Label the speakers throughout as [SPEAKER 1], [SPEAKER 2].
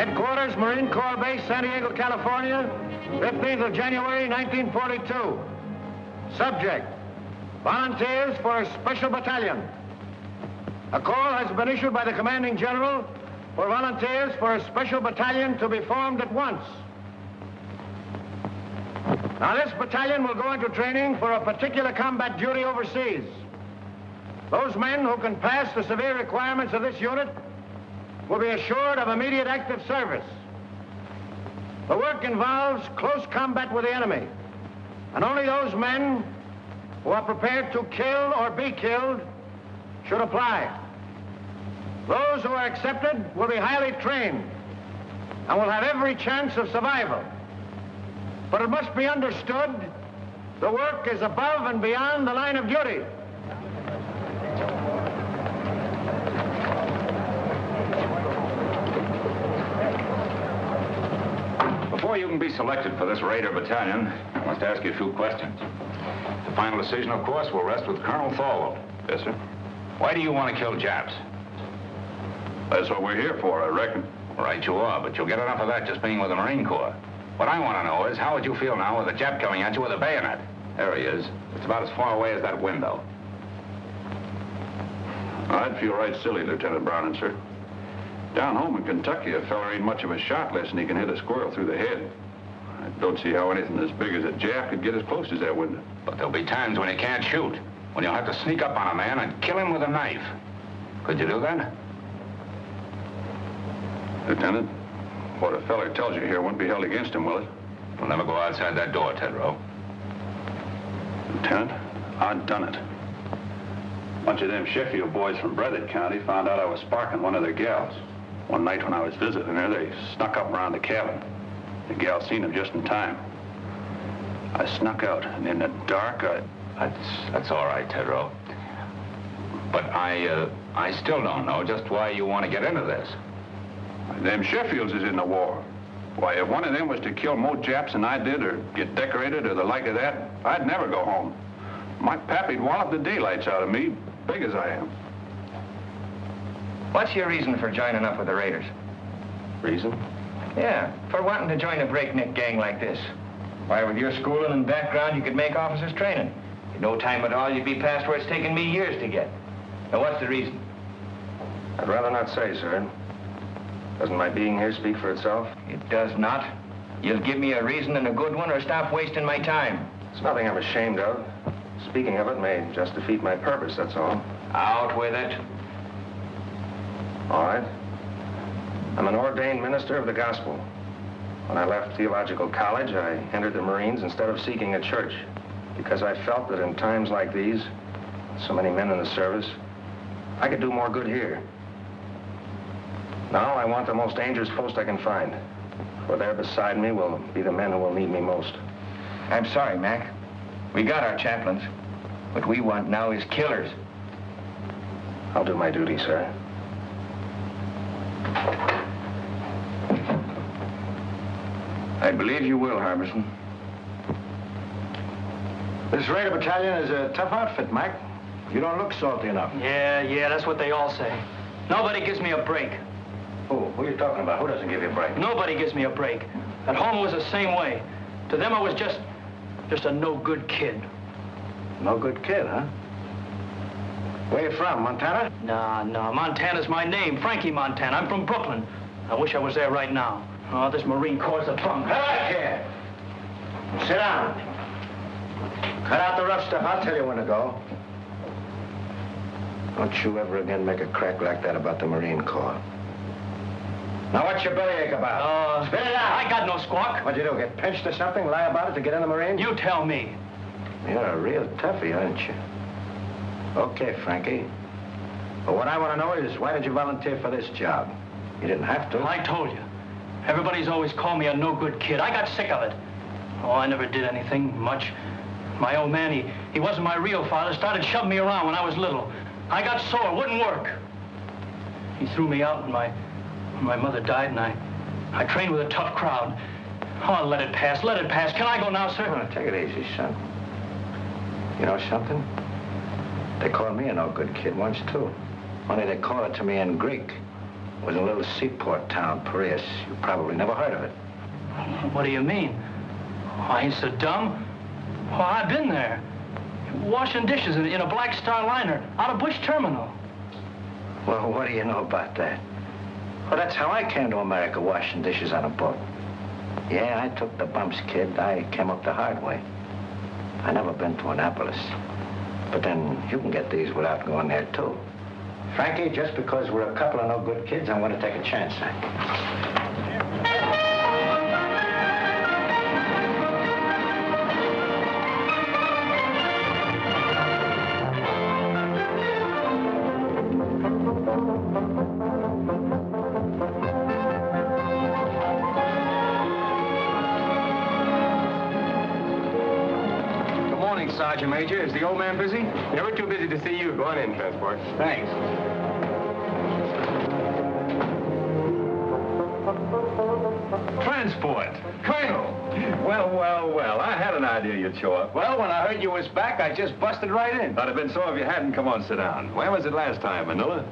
[SPEAKER 1] Headquarters, Marine Corps Base, San Diego, California, 15th of January, 1942. Subject, volunteers for a special battalion. A call has been issued by the commanding general for volunteers for a special battalion to be formed at once. Now, this battalion will go into training for a particular combat duty overseas. Those men who can pass the severe requirements of this unit will be assured of immediate active service. The work involves close combat with the enemy, and only those men who are prepared to kill or be killed should apply. Those who are accepted will be highly trained and will have every chance of survival. But it must be understood, the work is above and beyond the line of duty.
[SPEAKER 2] Before you can be selected for this Raider battalion, I must ask you a few questions. The final decision, of course, will rest with Colonel Thorwald.
[SPEAKER 3] Yes, sir.
[SPEAKER 2] Why do you want to kill Japs?
[SPEAKER 3] That's what we're here for, I reckon.
[SPEAKER 2] Right you are, but you'll get enough of that just being with the Marine Corps. What I want to know is, how would you feel now with a Jap coming at you with a bayonet? There he is. It's about as far away as that window.
[SPEAKER 3] I'd feel right silly, Lieutenant Browning, sir. Down home in Kentucky, a fella ain't much of a shot unless he can hit a squirrel through the head. I don't see how anything as big as a Jap could get as close as that window.
[SPEAKER 2] But there'll be times when he can't shoot, when you'll have to sneak up on a man and kill him with a knife. Could you do that?
[SPEAKER 3] Lieutenant, what a feller tells you here won't be held against him, will it?
[SPEAKER 2] We'll never go outside that door, Tedrow.
[SPEAKER 3] Lieutenant, I've done it. A bunch of them Sheffield boys from Breathitt County found out I was sparking one of their gals. One night when I was visiting her, they snuck up around the cabin. The gal seen them just in time. I snuck out, and in the dark,
[SPEAKER 2] That's all right, Tedrow. But I still don't know just why you want to get into this.
[SPEAKER 3] Them Sheffields is in the war. Why, if one of them was to kill more Japs than I did, or get decorated, or the like of that, I'd never go home. My pappy'd wallop the daylights out of me, big as I am.
[SPEAKER 1] What's your reason for joining up with the Raiders?
[SPEAKER 3] Reason?
[SPEAKER 1] Yeah, for wanting to join a breakneck gang like this. Why, with your schooling and background, you could make officers training. In no time at all, you'd be past where it's taken me years to get. Now, what's the reason?
[SPEAKER 4] I'd rather not say, sir. Doesn't my being here speak for itself?
[SPEAKER 1] It does not. You'll give me a reason and a good one, or stop wasting my time.
[SPEAKER 4] It's nothing I'm ashamed of. Speaking of it may just defeat my purpose, that's all.
[SPEAKER 1] Out with it.
[SPEAKER 4] All right. I'm an ordained minister of the gospel. When I left theological college, I entered the Marines instead of seeking a church, because I felt that in times like these, so many men in the service, I could do more good here. Now I want the most dangerous post I can find, for there beside me will be the men who will need me most.
[SPEAKER 1] I'm sorry, Mac. We got our chaplains. What we want now is killers.
[SPEAKER 4] I'll do my duty, sir.
[SPEAKER 1] I believe you will, Harbison. This Raider battalion is a tough outfit, Mac. You don't look salty enough.
[SPEAKER 5] Yeah, that's what they all say. Nobody gives me a break.
[SPEAKER 1] Who are you talking about? Who doesn't give you a break?
[SPEAKER 5] Nobody gives me a break. At home, it was the same way. To them, I was just a no-good kid.
[SPEAKER 1] No good kid, huh? Where you from, Montana?
[SPEAKER 5] No, Montana's my name, Frankie Montana. I'm from Brooklyn. I wish I was there right now. Oh, this Marine Corps' a bum.
[SPEAKER 1] Cut out here. Sit down. Cut out the rough stuff. I'll tell you when to go. Don't you ever again make a crack like that about the Marine Corps. Now, what's your bellyache about? Spit it out.
[SPEAKER 5] I got no squawk.
[SPEAKER 1] What'd you do, get pinched or something? Lie about it to get in the Marines?
[SPEAKER 5] You tell me.
[SPEAKER 1] You're a real toughie, aren't you? Okay, Frankie. But what I want to know is, why did you volunteer for this job? You didn't have to.
[SPEAKER 5] I told you. Everybody's always called me a no-good kid. I got sick of it. Oh, I never did anything much. My old man, he wasn't my real father, started shoving me around when I was little. I got sore, wouldn't work. He threw me out when my mother died, and I trained with a tough crowd. Oh, let it pass, let it pass. Can I go now, sir?
[SPEAKER 1] Oh, take it easy, son. You know something? They called me a no-good kid once, too. Only they called it to me in Greek.
[SPEAKER 4] was a little seaport town, Paris. You probably never heard of it.
[SPEAKER 5] What do you mean? Oh, I ain't so dumb. Oh, I've been there. Washing dishes in a Black Star liner out of Bush Terminal.
[SPEAKER 4] Well, what do you know about that? Well, that's how I came to America, washing dishes on a boat. Yeah, I took the bumps, kid. I came up the hard way. I never been to Annapolis. But then you can get these without going there, too. Frankie, just because we're a couple of no good kids, I'm going to take a chance on you.
[SPEAKER 6] Sergeant Major, is the old man busy? Never too busy to see you. Go on in, Transport.
[SPEAKER 4] Thanks.
[SPEAKER 6] Transport. Colonel. Well, I had an idea you'd show up.
[SPEAKER 4] Well, when I heard you was back, I just busted right in.
[SPEAKER 6] That'd have been so if you hadn't. Come on, sit down. Where was it last time, Manila?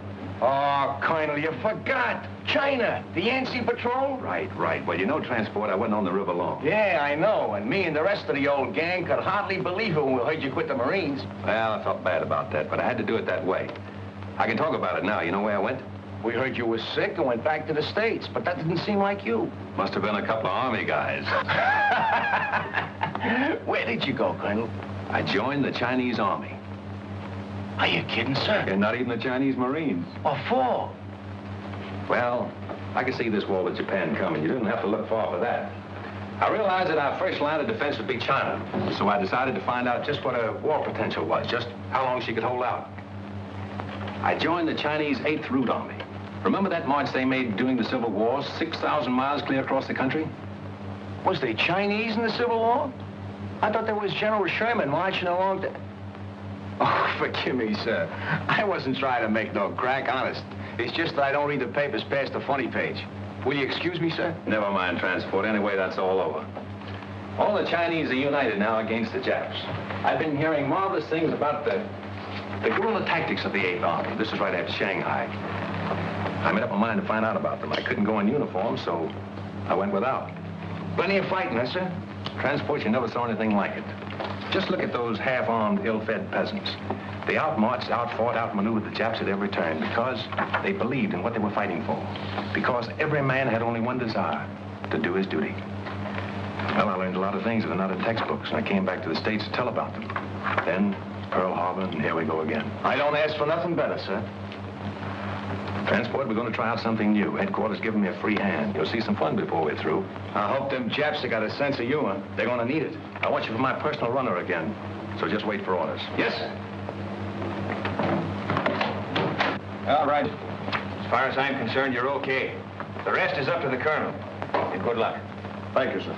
[SPEAKER 4] Oh, Colonel, you forgot. China, the Yancey Patrol.
[SPEAKER 6] Right. Well, you know, Transport, I wasn't on the river long.
[SPEAKER 4] Yeah, I know. And me and the rest of the old gang could hardly believe it when we heard you quit the Marines.
[SPEAKER 6] Well, I felt bad about that, but I had to do it that way. I can talk about it now. You know where I went?
[SPEAKER 4] We heard you was sick and went back to the States, but that didn't seem like you.
[SPEAKER 6] Must have been a couple of Army guys.
[SPEAKER 4] Where did you go, Colonel?
[SPEAKER 6] I joined the Chinese Army.
[SPEAKER 4] Are you kidding, sir?
[SPEAKER 6] And not even the Chinese Marines.
[SPEAKER 4] What for?
[SPEAKER 6] Well, I could see this war with Japan coming. You didn't have to look far for that. I realized that our first line of defense would be China. So I decided to find out just what her war potential was, just how long she could hold out. I joined the Chinese 8th Route Army. Remember that march they made during the Civil War, 6,000 miles clear across the country?
[SPEAKER 4] Was they Chinese in the Civil War? I thought there was General Sherman marching along the... Oh, forgive me, sir. I wasn't trying to make no crack, honest. It's just that I don't read the papers past the funny page. Will you excuse me, sir?
[SPEAKER 6] Never mind, Transport. Anyway, that's all over. All the Chinese are united now against the Japs. I've been hearing marvelous things about the guerrilla tactics of the 8th Army. This is right after Shanghai. I made up my mind to find out about them. I couldn't go in uniform, so I went without.
[SPEAKER 4] Plenty of fighting, huh, sir?
[SPEAKER 6] Transport, you never saw anything like it. Just look at those half-armed, ill-fed peasants. They outmarched, outfought, outmaneuvered the Japs at every turn because they believed in what they were fighting for. Because every man had only one desire, to do his duty. Well, I learned a lot of things that are not in textbooks, and I came back to the States to tell about them. Then, Pearl Harbor, and here we go again.
[SPEAKER 4] I don't ask for nothing better, sir.
[SPEAKER 6] Transport, we're going to try out something new. Headquarters giving me a free hand. You'll see some fun before we're through.
[SPEAKER 4] I hope them Japs have got a sense of humor. They're going to need it.
[SPEAKER 6] I want you for my personal runner again, so just wait for orders.
[SPEAKER 4] Yes, sir. All right. As far as I'm concerned, you're okay. The rest is up to the colonel. And good luck.
[SPEAKER 6] Thank you, sir.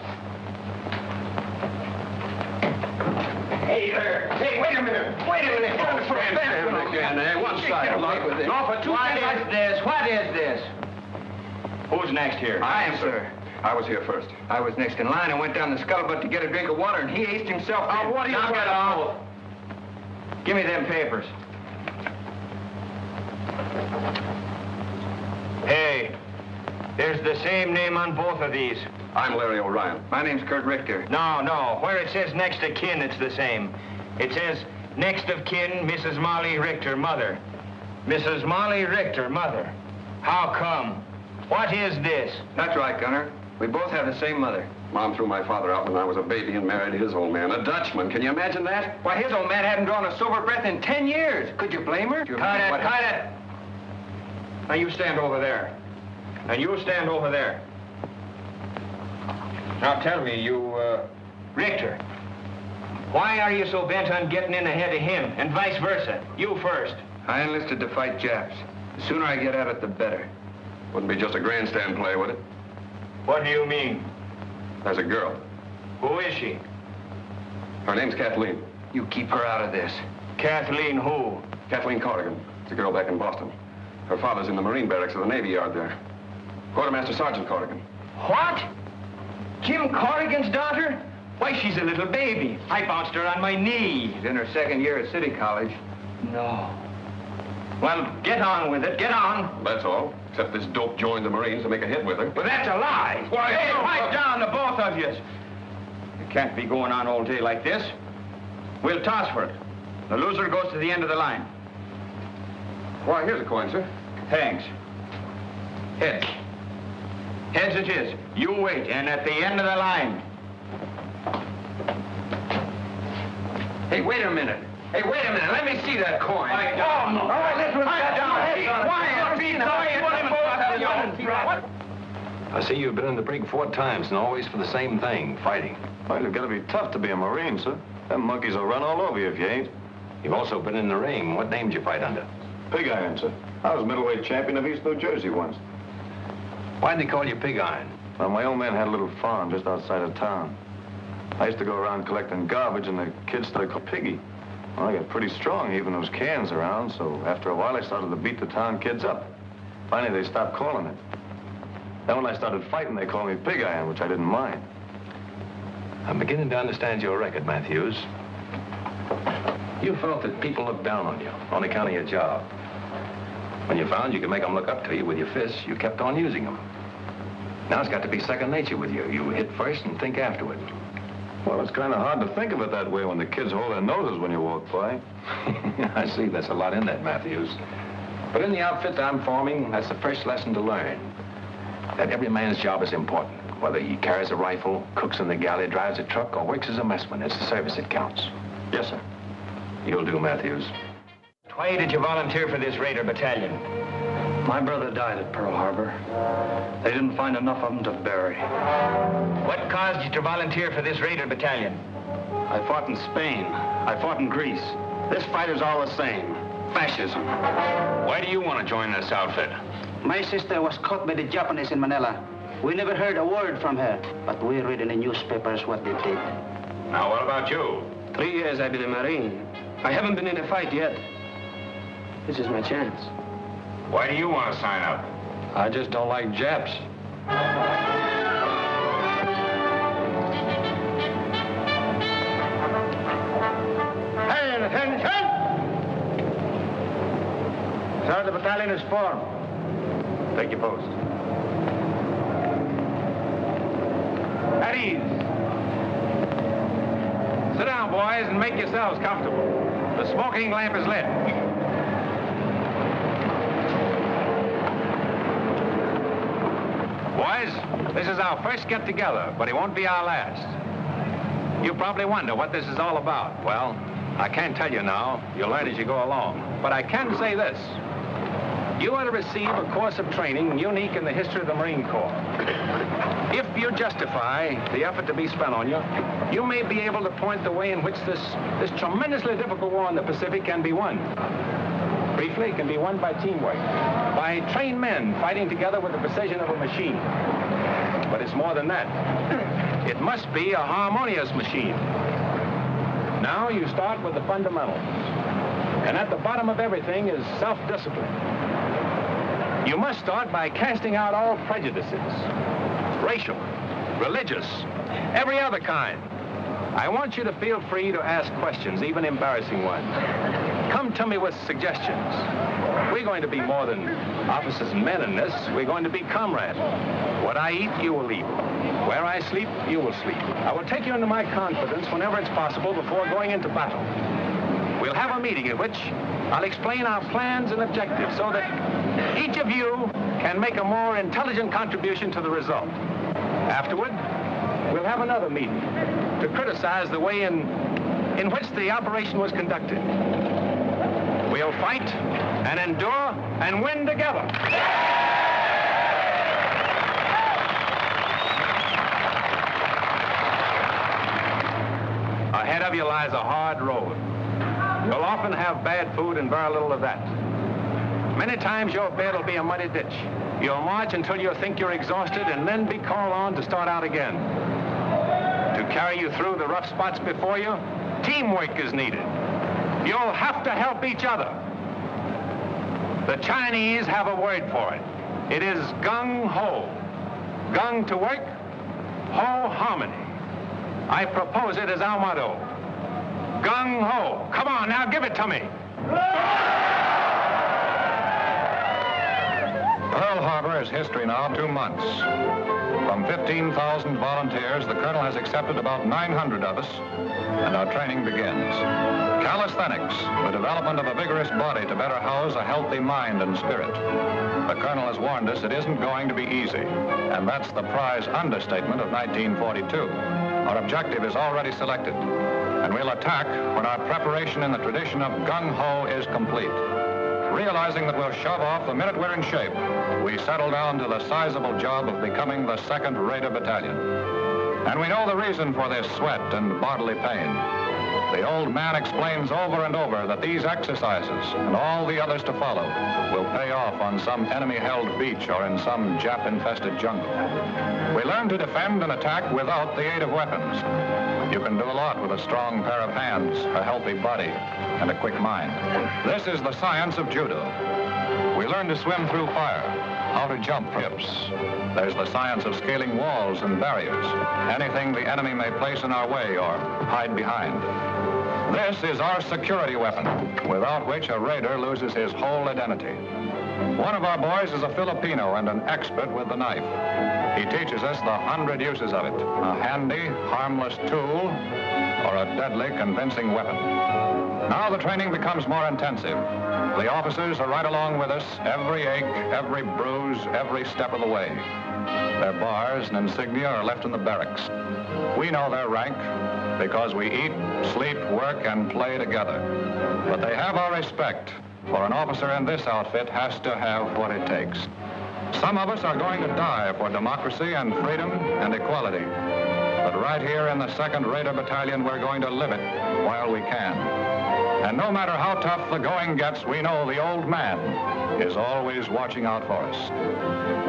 [SPEAKER 4] Hey there. Hey, wait a minute. Wait a minute.
[SPEAKER 6] One side.
[SPEAKER 4] No, for 2 minutes. What is this? Who's next here?
[SPEAKER 3] I am, sir. I was here first.
[SPEAKER 4] I was next in line and went down the scuttlebutt to get a drink of water, and he aced himself. Oh, what are you doing? Off. Give me them papers. Hey, there's the same name on both of these.
[SPEAKER 3] I'm Larry O'Ryan.
[SPEAKER 4] My name's Kurt Richter. No. Where it says next of kin, it's the same. It says next of kin, Mrs. Molly Richter, mother. Mrs. Molly Richter, mother. How come? What is this?
[SPEAKER 3] That's right, Gunner. We both have the same mother. Mom threw my father out when I was a baby and married his old man, a Dutchman. Can you imagine that?
[SPEAKER 4] Why, his old man hadn't drawn a sober breath in 10 years. Could you blame her? Cut it. Now, you stand over there. And you stand over there. Now, tell me, Richter, why are you so bent on getting in ahead of him, and vice versa? You first.
[SPEAKER 3] I enlisted to fight Japs. The sooner I get at it, the better. Wouldn't be just a grandstand play, would it?
[SPEAKER 4] What do you mean?
[SPEAKER 3] There's a girl.
[SPEAKER 4] Who is she?
[SPEAKER 3] Her name's Kathleen.
[SPEAKER 4] You keep her out of this. Kathleen who?
[SPEAKER 3] Kathleen Corrigan. It's a girl back in Boston. Her father's in the Marine barracks of the Navy Yard there. Quartermaster Sergeant Corrigan.
[SPEAKER 4] What? Jim Corrigan's daughter? Why, she's a little baby. I bounced her on my knee.
[SPEAKER 3] She's in her second year at City College.
[SPEAKER 4] No. Well, get on with it. Get on.
[SPEAKER 7] That's all. Except this dope joined the Marines to make a hit with her.
[SPEAKER 4] But that's a lie.
[SPEAKER 7] Why,
[SPEAKER 4] hey,
[SPEAKER 7] no,
[SPEAKER 4] pipe down, the both of you. You can't be going on all day like this. We'll toss for it. The loser goes to the end of the line.
[SPEAKER 7] Why, here's a coin, sir.
[SPEAKER 4] Thanks. Heads. Heads it is. You wait, and at the end of the line. Hey, wait a minute. Hey, wait a minute. Let me see that coin.
[SPEAKER 5] Pipe down.
[SPEAKER 4] All right, let's pipe down. Be quiet. Be quiet.
[SPEAKER 6] I see you've been in the brig 4 times and always for the same thing, fighting.
[SPEAKER 8] Well, you've got to be tough to be a Marine, sir. Them monkeys will run all over you if you ain't.
[SPEAKER 6] You've also been in the ring. What name did you fight under?
[SPEAKER 8] Pig Iron, sir. I was middleweight champion of East New Jersey once.
[SPEAKER 6] Why'd they call you Pig Iron?
[SPEAKER 8] Well, my old man had a little farm just outside of town. I used to go around collecting garbage, and the kids started calling Piggy. Well, I got pretty strong, even those cans around, so after a while I started to beat the town kids up. Finally, they stopped calling it. Then when I started fighting, they called me Pig Iron, which I didn't mind.
[SPEAKER 6] I'm beginning to understand your record, Matthews. You felt that people looked down on you on account of your job. When you found you could make them look up to you with your fists, you kept on using them. Now it's got to be second nature with you. You hit first and think afterward.
[SPEAKER 8] Well, it's kind of hard to think of it that way when the kids hold their noses when you walk by.
[SPEAKER 6] I see. There's a lot in that, Matthews. But in the outfit that I'm forming, that's the first lesson to learn. That every man's job is important. Whether he carries a rifle, cooks in the galley, drives a truck, or works as a messman, it's the service that counts.
[SPEAKER 8] Yes, sir.
[SPEAKER 6] You'll do, Matthews.
[SPEAKER 4] Why did you volunteer for this Raider battalion?
[SPEAKER 5] My brother died at Pearl Harbor. They didn't find enough of them to bury.
[SPEAKER 4] What caused you to volunteer for this Raider battalion?
[SPEAKER 5] I fought in Spain. I fought in Greece. This fight is all the same. Fascism.
[SPEAKER 2] Why do you want to join this outfit?
[SPEAKER 9] My sister was caught by the Japanese in Manila. We never heard a word from her, but we read in the newspapers what they did.
[SPEAKER 2] Now, what about you?
[SPEAKER 9] 3 years I've been a Marine. I haven't been in a fight yet. This is my chance.
[SPEAKER 2] Why do you want to sign up?
[SPEAKER 6] I just don't like Japs.
[SPEAKER 1] Hey, attention! So the battalion is formed.
[SPEAKER 6] Take your post.
[SPEAKER 4] At ease. Sit down, boys, and make yourselves comfortable. The smoking lamp is lit. Boys, this is our first get-together, but it won't be our last. You probably wonder what this is all about. Well, I can't tell you now. You'll learn as you go along. But I can say this. You are to receive a course of training unique in the history of the Marine Corps. If you justify the effort to be spent on you, you may be able to point the way in which this tremendously difficult war in the Pacific can be won. Briefly, it can be won by teamwork, by trained men fighting together with the precision of a machine. But it's more than that. It must be a harmonious machine. Now you start with the fundamentals. And at the bottom of everything is self-discipline. You must start by casting out all prejudices. Racial, religious, every other kind. I want you to feel free to ask questions, even embarrassing ones. Come to me with suggestions. We're going to be more than officers and men in this. We're going to be comrades. What I eat, you will eat. Where I sleep, you will sleep. I will take you into my confidence whenever it's possible before going into battle. We'll have a meeting at which I'll explain our plans and objectives so that each of you can make a more intelligent contribution to the result. Afterward, we'll have another meeting to criticize the way in which the operation was conducted. We'll fight and endure and win together. Ahead of you lies a hard road. You'll often have bad food and very little of that. Many times your bed will be a muddy ditch. You'll march until you think you're exhausted and then be called on to start out again. To carry you through the rough spots before you, teamwork is needed. You'll have to help each other. The Chinese have a word for it. It is gung ho. Gung to work, ho harmony. I propose it as our motto. Gung ho. Come on, now give it to me.
[SPEAKER 10] Pearl Harbor is history now 2 months. From 15,000 volunteers, the colonel has accepted about 900 of us, and our training begins. Calisthenics, the development of a vigorous body to better house a healthy mind and spirit. The colonel has warned us it isn't going to be easy, and that's the prize understatement of 1942. Our objective is already selected, and we'll attack when our preparation in the tradition of gung-ho is complete. Realizing that we'll shove off the minute we're in shape, we settle down to the sizable job of becoming the 2nd Raider Battalion. And we know the reason for this sweat and bodily pain. The old man explains over and over that these exercises, and all the others to follow, will pay off on some enemy-held beach or in some Jap-infested jungle. We learn to defend and attack without the aid of weapons. You can do a lot with a strong pair of hands, a healthy body, and a quick mind. This is the science of judo. We learn to swim through fire, how to jump hips. There's the science of scaling walls and barriers, anything the enemy may place in our way or hide behind. This is our security weapon, without which a raider loses his whole identity. One of our boys is a Filipino and an expert with the knife. He teaches us the 100 uses of it, a handy, harmless tool, or a deadly, convincing weapon. Now the training becomes more intensive. The officers are right along with us, every ache, every bruise, every step of the way. Their bars and insignia are left in the barracks. We know their rank because we eat, sleep, work, and play together. But they have our respect, for an officer in this outfit has to have what it takes. Some of us are going to die for democracy and freedom and equality. But right here in the 2nd Raider Battalion, we're going to live it while we can. And no matter how tough the going gets, we know the old man is always watching out for us.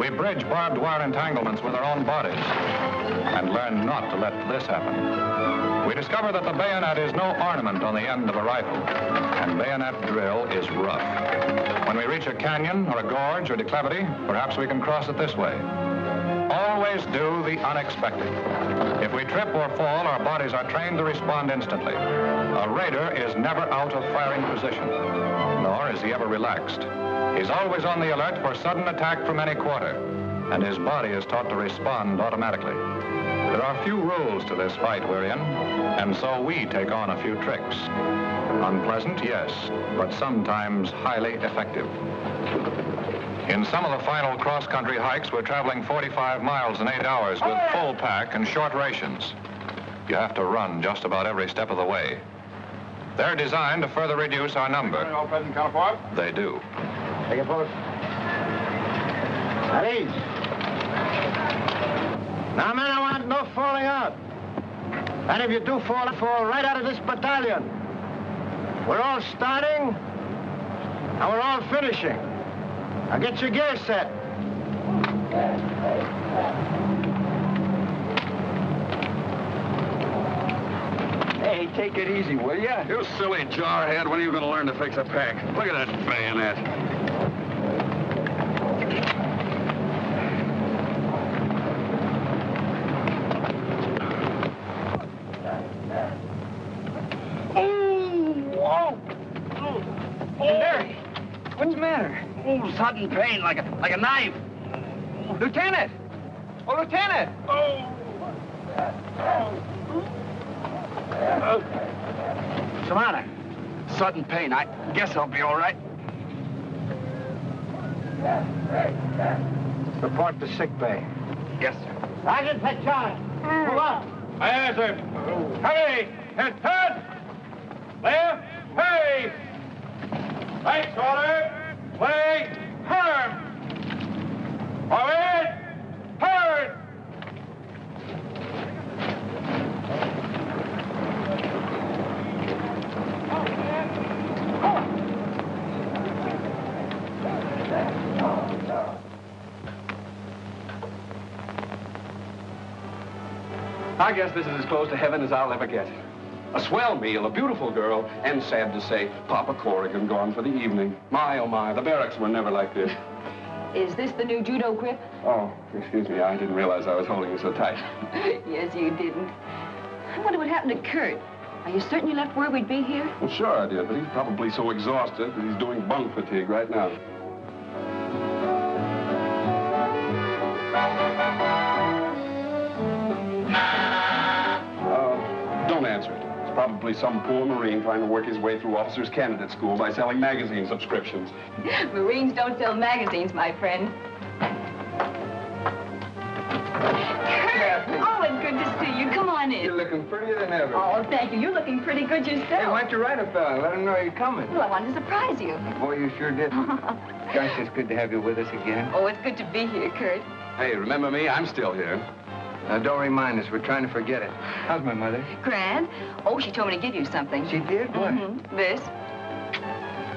[SPEAKER 10] We bridge barbed wire entanglements with our own bodies and learn not to let this happen. We discover that the bayonet is no ornament on the end of a rifle, and bayonet drill is rough. When we reach a canyon or a gorge or declivity, perhaps we can cross it this way. Always do the unexpected. If we trip or fall, our bodies are trained to respond instantly. A raider is never out of firing position, nor is he ever relaxed. He's always on the alert for sudden attack from any quarter, and his body is taught to respond automatically. There are few rules to this fight we're in, and so we take on a few tricks. Unpleasant, yes, but sometimes highly effective. In some of the final cross-country hikes, we're traveling 45 miles in 8 hours with full pack and short rations. You have to run just about every step of the way. They're designed to further reduce our number.
[SPEAKER 7] All present, counterpart.
[SPEAKER 10] They do.
[SPEAKER 1] Take it forward. At ease. Now, men, I want no falling out. And if you do fall right out of this battalion. We're all starting, and we're all finishing. Now get your gear set.
[SPEAKER 3] Hey, take it easy, will ya? You silly jarhead. When are you going to learn to fix a pack? Look at that bayonet.
[SPEAKER 9] What's the matter?
[SPEAKER 3] Oh, sudden pain, like a knife.
[SPEAKER 9] Lieutenant! Oh, Lieutenant!
[SPEAKER 1] What's the matter?
[SPEAKER 3] Sudden pain. I guess I'll be all right.
[SPEAKER 1] Report to sick bay.
[SPEAKER 3] Yes, sir.
[SPEAKER 1] Sergeant, take charge. Move on.
[SPEAKER 5] Aye, sir. Hurry! Head! Left! Hurry! Right shoulder! Way! Turn! Forward! Turn!
[SPEAKER 7] I guess this is as close to heaven as I'll ever get. A swell meal, a beautiful girl, and sad to say, Papa Corrigan gone for the evening. My, oh my, the barracks were never like this.
[SPEAKER 11] Is this the new judo grip?
[SPEAKER 7] Oh, excuse me, I didn't realize I was holding you so tight.
[SPEAKER 11] Yes, you didn't. I wonder what happened to Kurt. Are you certain you left word we'd be here?
[SPEAKER 7] Well, sure I did, but he's probably so exhausted that he's doing bunk fatigue right now. Probably some poor Marine trying to work his way through officers' candidate school by selling magazine subscriptions.
[SPEAKER 11] Marines don't sell magazines, my friend. Kurt! Oh, it's good to see you. Come on in.
[SPEAKER 12] You're looking prettier than ever.
[SPEAKER 11] Oh, thank you. You're looking pretty good yourself.
[SPEAKER 12] Hey, why don't you write a fella? Let him know you're coming.
[SPEAKER 11] Well, I wanted to surprise you.
[SPEAKER 12] Boy, you sure did. Gosh, it's good to have you with us again.
[SPEAKER 11] Oh, it's good to be here, Kurt.
[SPEAKER 7] Hey, remember me? I'm still here.
[SPEAKER 12] Now, don't remind us. We're trying to forget it. How's my mother?
[SPEAKER 11] Grand. Oh, she told me to give you something.
[SPEAKER 12] She did? What?
[SPEAKER 11] This.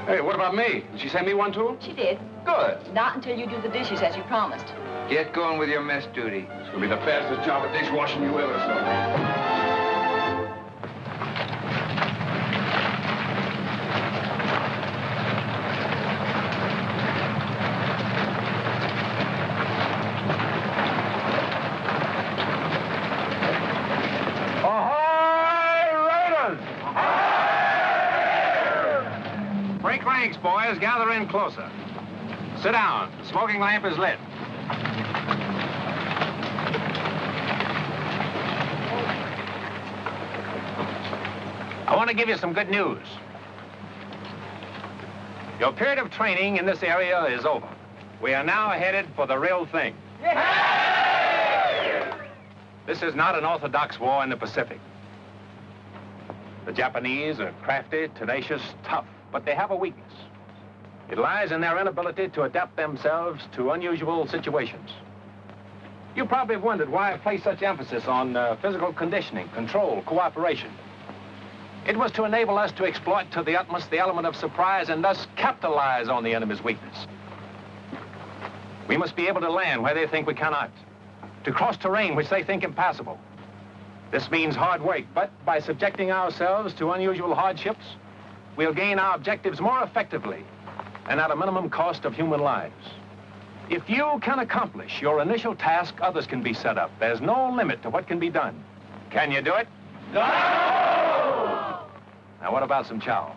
[SPEAKER 7] Hey, what about me? Did she send me one, too?
[SPEAKER 11] She did.
[SPEAKER 7] Good.
[SPEAKER 11] Not until you do the dishes, as you promised.
[SPEAKER 12] Get going with your mess duty.
[SPEAKER 7] It's gonna be the fastest job of dishwashing you ever saw.
[SPEAKER 6] Break ranks, boys. Gather in closer. Sit down. The smoking lamp is lit. I want to give you some good news. Your period of training in this area is over. We are now headed for the real thing. This is not an orthodox war in the Pacific. The Japanese are crafty, tenacious, tough, but they have a weakness. It lies in their inability to adapt themselves to unusual situations. You probably have wondered why I place such emphasis on physical conditioning, control, cooperation. It was to enable us to exploit to the utmost the element of surprise and thus capitalize on the enemy's weakness. We must be able to land where they think we cannot, to cross terrain which they think impassable. This means hard work, but by subjecting ourselves to unusual hardships, we'll gain our objectives more effectively and at a minimum cost of human lives. If you can accomplish your initial task, others can be set up. There's no limit to what can be done. Can you do it? No! Now, what about some chow?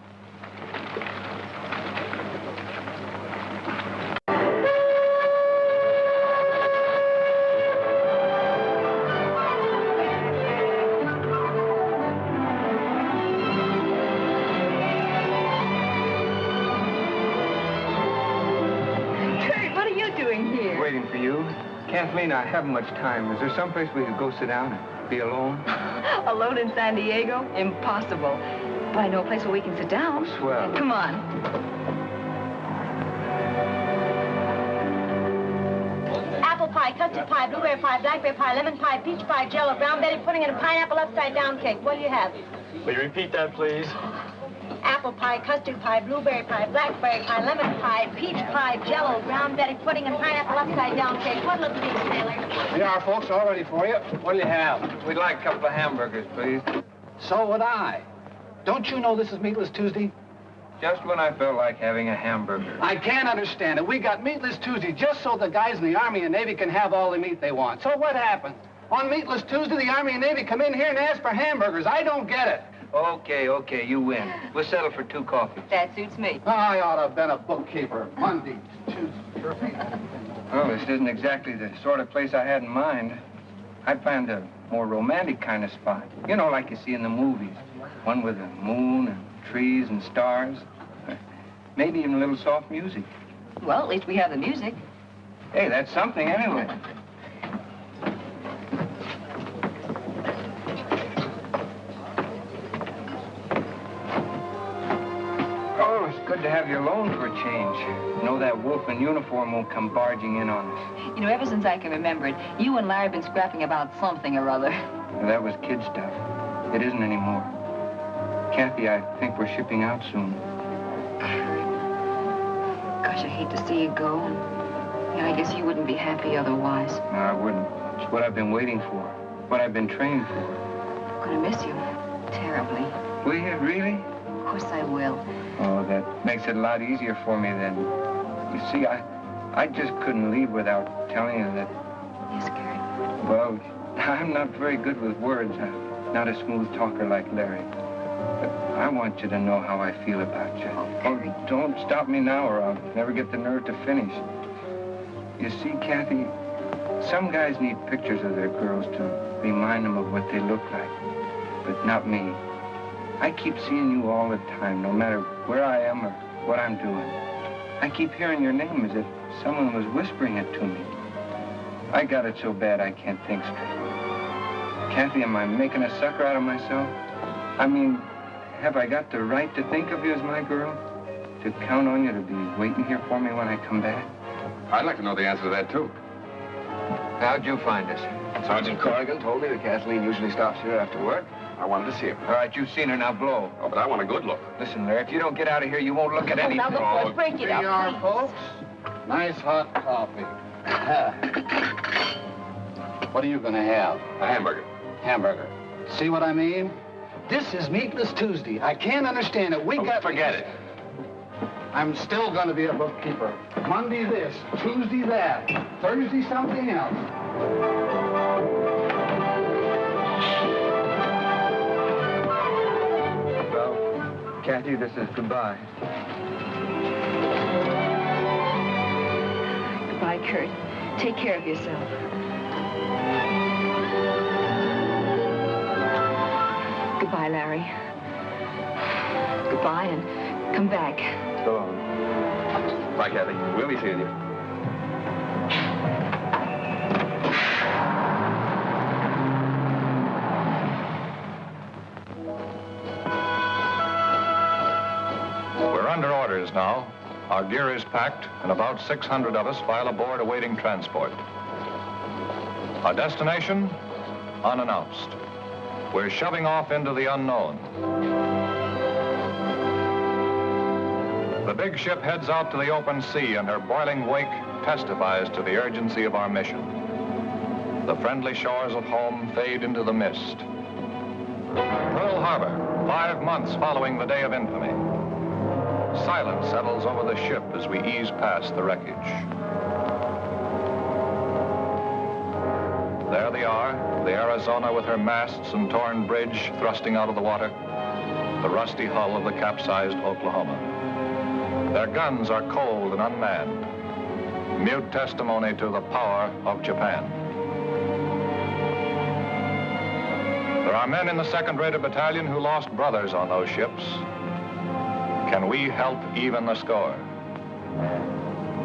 [SPEAKER 12] Waiting for you. Kathleen, I haven't much time. Is there someplace we could go sit down and be alone?
[SPEAKER 11] Alone in San Diego? Impossible. But I know a place where we can sit down.
[SPEAKER 12] Oh, swell.
[SPEAKER 11] Come on.
[SPEAKER 13] Apple pie, custard pie, blueberry pie, blackberry pie, lemon pie, peach pie, jello, brown betty pudding, and a pineapple upside-down cake. What do you have?
[SPEAKER 5] Will you repeat that, please?
[SPEAKER 13] Apple pie, custard pie, blueberry pie, blackberry pie, lemon pie, peach pie, jello, brown betty pudding, and pineapple upside-down cake. What'll it be, Sailor?
[SPEAKER 12] Here are, folks, all ready for you. What'll you have? We'd like a couple of hamburgers, please.
[SPEAKER 7] So would I. Don't you know this is Meatless Tuesday?
[SPEAKER 12] Just when I felt like having a hamburger.
[SPEAKER 7] I can't understand it. We got Meatless Tuesday just so the guys in the Army and Navy can have all the meat they want. So what happened? On Meatless Tuesday, the Army and Navy come in here and ask for hamburgers. I don't get it.
[SPEAKER 12] Okay, you win. We'll settle for 2 coffees.
[SPEAKER 11] That suits me.
[SPEAKER 7] I ought to have been a bookkeeper. Monday, Tuesday.
[SPEAKER 12] Well, this isn't exactly the sort of place I had in mind. I planned a more romantic kind of spot. You know, like you see in the movies. One with a moon and trees and stars. Maybe even a little soft music.
[SPEAKER 11] Well, at least we have the music.
[SPEAKER 12] Hey, that's something anyway. Good to have you alone for a change. Know that wolf in uniform won't come barging in on us.
[SPEAKER 11] You know, ever since I can remember it, you and Larry have been scrapping about something or other.
[SPEAKER 12] Well, that was kid stuff. It isn't anymore. Kathy, I think we're shipping out soon.
[SPEAKER 11] Gosh, I hate to see you go. And I guess you wouldn't be happy otherwise.
[SPEAKER 12] No, I wouldn't. It's what I've been waiting for. What I've been trained for.
[SPEAKER 11] I'm gonna miss you. Terribly.
[SPEAKER 12] Will you, really?
[SPEAKER 11] Of course I will.
[SPEAKER 12] Oh, that makes it a lot easier for me then. You see, I just couldn't leave without telling you that...
[SPEAKER 11] Yes, Kurt?
[SPEAKER 12] Well, I'm not very good with words. I'm not a smooth talker like Larry. But I want you to know how I feel about you. Oh, don't stop me now or I'll never get the nerve to finish. You see, Kathy, some guys need pictures of their girls to remind them of what they look like. But not me. I keep seeing you all the time, no matter where I am or what I'm doing. I keep hearing your name as if someone was whispering it to me. I got it so bad I can't think straight. Kathy, am I making a sucker out of myself? I mean, have I got the right to think of you as my girl? To count on you to be waiting here for me when I come back?
[SPEAKER 7] I'd like to know the answer to that, too.
[SPEAKER 12] How'd you find us?
[SPEAKER 7] Sergeant Corrigan told me that Kathleen usually stops here after work. I wanted to see her.
[SPEAKER 12] All right, you've seen her, now blow.
[SPEAKER 7] Oh, but I want a good look.
[SPEAKER 12] Listen, Larry, if you don't get out of here, you won't look at anything.
[SPEAKER 13] Now, look, let's break it up, please.
[SPEAKER 7] Folks. Nice hot coffee.
[SPEAKER 14] What are you going to have?
[SPEAKER 7] A hamburger.
[SPEAKER 14] Hamburger. See what I mean? This is Meatless Tuesday. I can't understand it.
[SPEAKER 7] Forget it.
[SPEAKER 14] I'm still going to be a bookkeeper. Monday this, Tuesday that, Thursday something else.
[SPEAKER 12] Well, Kathy, this is goodbye.
[SPEAKER 11] Goodbye, Kurt. Take care of yourself. Goodbye, Larry. Goodbye, and come back.
[SPEAKER 8] So long.
[SPEAKER 7] Bye, Kathy. We'll be seeing you.
[SPEAKER 10] We're under orders now. Our gear is packed, and about 600 of us file aboard awaiting transport. Our destination? Unannounced. We're shoving off into the unknown. The big ship heads out to the open sea, and her boiling wake testifies to the urgency of our mission. The friendly shores of home fade into the mist. Pearl Harbor, 5 months following the day of infamy. Silence settles over the ship as we ease past the wreckage. There they are, the Arizona with her masts and torn bridge thrusting out of the water, the rusty hull of the capsized Oklahoma. Their guns are cold and unmanned, mute testimony to the power of Japan. There are men in the 2nd Rated Battalion who lost brothers on those ships. Can we help even the score?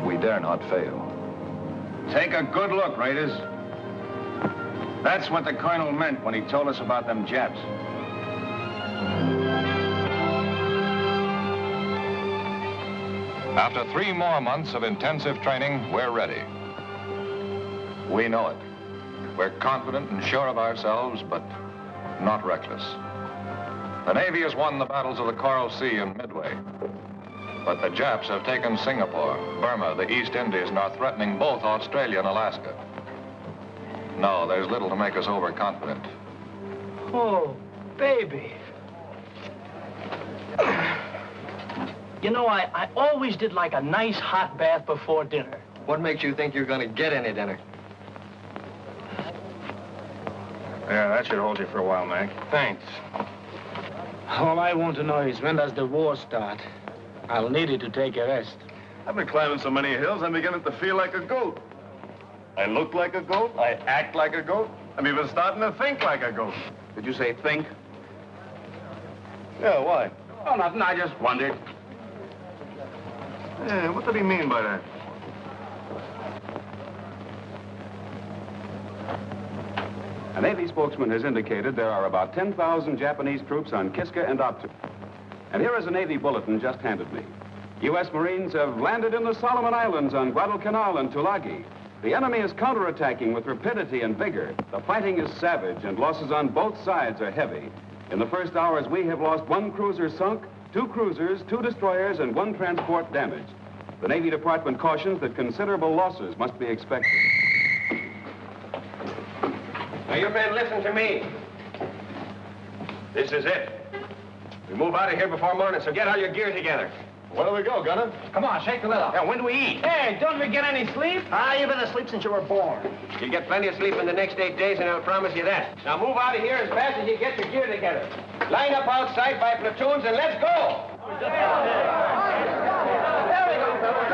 [SPEAKER 10] We dare not fail.
[SPEAKER 1] Take a good look, Raiders. That's what the colonel meant when he told us about them Japs.
[SPEAKER 10] After 3 more months of intensive training, we're ready. We know it. We're confident and sure of ourselves, but not reckless. The Navy has won the battles of the Coral Sea and Midway. But the Japs have taken Singapore, Burma, the East Indies, and are threatening both Australia and Alaska. No, there's little to make us overconfident.
[SPEAKER 5] Oh, baby. You know, I always did like a nice hot bath before dinner.
[SPEAKER 4] What makes you think you're going to get any dinner?
[SPEAKER 6] Yeah, that should hold you for a while, Mac.
[SPEAKER 12] Thanks. All I want to know is when does the war start? I'll need it to take a rest.
[SPEAKER 8] I've been climbing so many hills, I'm beginning to feel like a goat. I look like a goat, I act like a goat, I'm even starting to think like a goat.
[SPEAKER 7] Did you say think?
[SPEAKER 8] Yeah, why?
[SPEAKER 7] Oh, nothing. I just wondered.
[SPEAKER 8] Yeah, what did he mean by that?
[SPEAKER 3] A Navy spokesman has indicated there are about 10,000 Japanese troops on Kiska and Attu. And here is a Navy bulletin just handed me. U.S. Marines have landed in the Solomon Islands on Guadalcanal and Tulagi. The enemy is counterattacking with rapidity and vigor. The fighting is savage, and losses on both sides are heavy. In the first hours, we have lost 1 cruiser sunk, 2 cruisers, 2 destroyers, and 1 transport damaged. The Navy Department cautions that considerable losses must be expected.
[SPEAKER 4] Now, you men, listen to me. This is it. We move out of here before morning, so get all your gear together.
[SPEAKER 8] Where do we go, Gunner?
[SPEAKER 4] Come on, shake the lid off. Now, when do we eat?
[SPEAKER 12] Hey, don't we get any sleep?
[SPEAKER 13] You've been asleep since you were born.
[SPEAKER 4] You'll get plenty of sleep in the next 8 days, and I'll promise you that. Now, move out of here as fast as you get your gear together. Line up outside by platoons, and let's go!
[SPEAKER 13] There we go, fellas.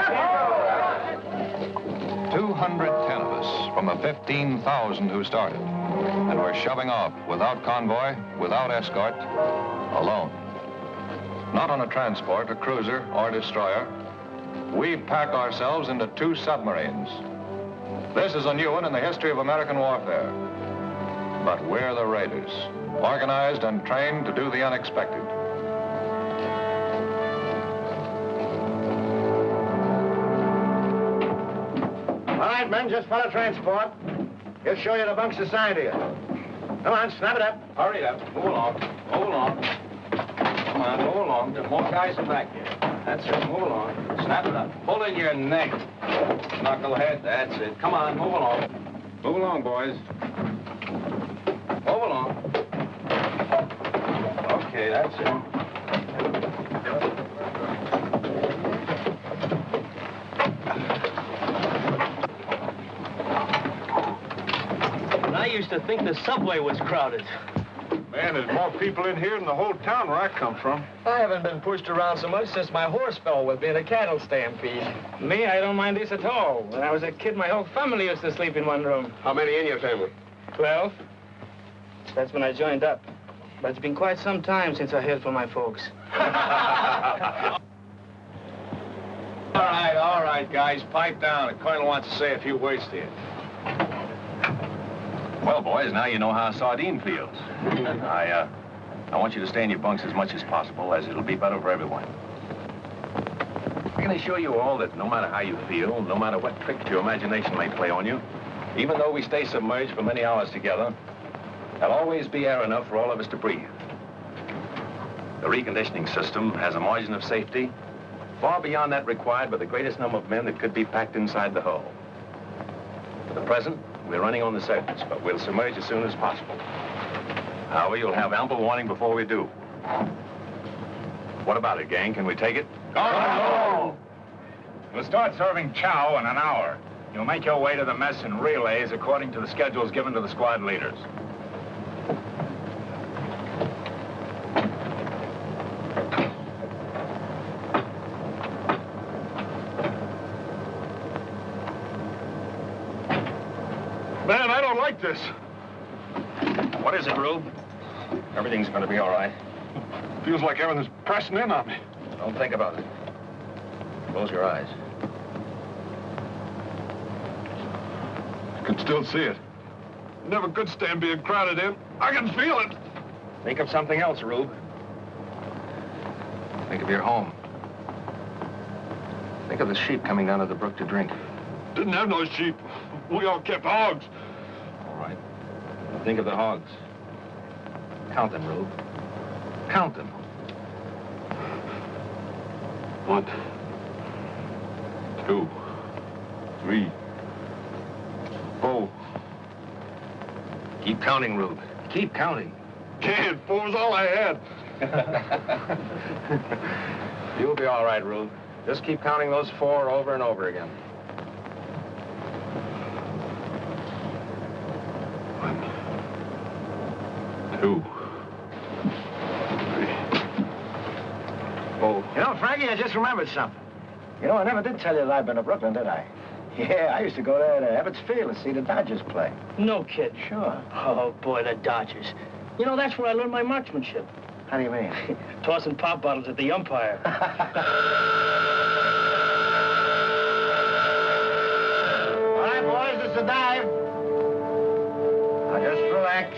[SPEAKER 10] 210 of us. us from the 15,000 who started. And we're shoving off without convoy, without escort, alone. Not on a transport, a cruiser, or destroyer. We pack ourselves into 2 submarines. This is a new one in the history of American warfare. But we're the Raiders, organized and trained to do the unexpected.
[SPEAKER 1] All right, men, just follow transport. He'll show you the bunks assigned to you. Come on, snap it up.
[SPEAKER 6] Hurry up. Move along. Move along. Come on, move along. There's more guys in back here. That's it. Move along. Snap it up. Pull in your neck. Knucklehead. That's it. Come on, move along. Move along, boys. Move along. Okay, that's it.
[SPEAKER 5] I used to think the subway was crowded.
[SPEAKER 8] Man, there's more people in here than the whole town where I come from.
[SPEAKER 15] I haven't been pushed around so much since my horse fell with me in a cattle stampede. Me, I don't mind this at all. When I was a kid, my whole family used to sleep in one room.
[SPEAKER 7] How many in your family?
[SPEAKER 15] 12. That's when I joined up. But it's been quite some time since I heard from my folks.
[SPEAKER 6] All right, guys, pipe down. The colonel wants to say a few words to you. Well, boys, now you know how a sardine feels. I want you to stay in your bunks as much as possible, as it'll be better for everyone. I can assure you all that no matter how you feel, no matter what tricks your imagination may play on you, even though we stay submerged for many hours together, there'll always be air enough for all of us to breathe. The reconditioning system has a margin of safety far beyond that required by the greatest number of men that could be packed inside the hull. For the present, we're running on the surface, but we'll submerge as soon as possible. However, you'll have ample warning before we do. What about it, gang? Can we take it?
[SPEAKER 2] Go! We'll start serving chow in an hour. You'll make your way to the mess in relays according to the schedules given to the squad leaders.
[SPEAKER 8] Man, I don't like this.
[SPEAKER 6] What is it, Rube? Everything's going to be all right.
[SPEAKER 8] Feels like everything's pressing in on me.
[SPEAKER 6] Don't think about it. Close your eyes.
[SPEAKER 8] I can still see it. Never could stand being crowded in. I can feel it.
[SPEAKER 6] Think of something else, Rube. Think of your home. Think of the sheep coming down to the brook to drink.
[SPEAKER 8] Didn't have no sheep. We all kept hogs.
[SPEAKER 6] All right. Now think of the hogs. Count them, Rube. Count them.
[SPEAKER 8] 1, 2, 3, 4.
[SPEAKER 6] Keep counting, Rube. Keep counting.
[SPEAKER 8] Can't. 4's all I had.
[SPEAKER 6] You'll be all right, Rube. Just keep counting those 4 over and over again.
[SPEAKER 8] 1, 2, 3, 4.
[SPEAKER 1] You know, Frankie, I just remembered something. You know, I never did tell you that I've been to Brooklyn, did I? Yeah, I used to go there to Ebbets Field to see the Dodgers play.
[SPEAKER 5] No kid.
[SPEAKER 1] Sure.
[SPEAKER 5] Oh, boy, the Dodgers. You know, that's where I learned my marksmanship.
[SPEAKER 1] How do you mean?
[SPEAKER 5] Tossing pop bottles at the umpire.
[SPEAKER 1] All right, boys, it's a dive. Now just relax.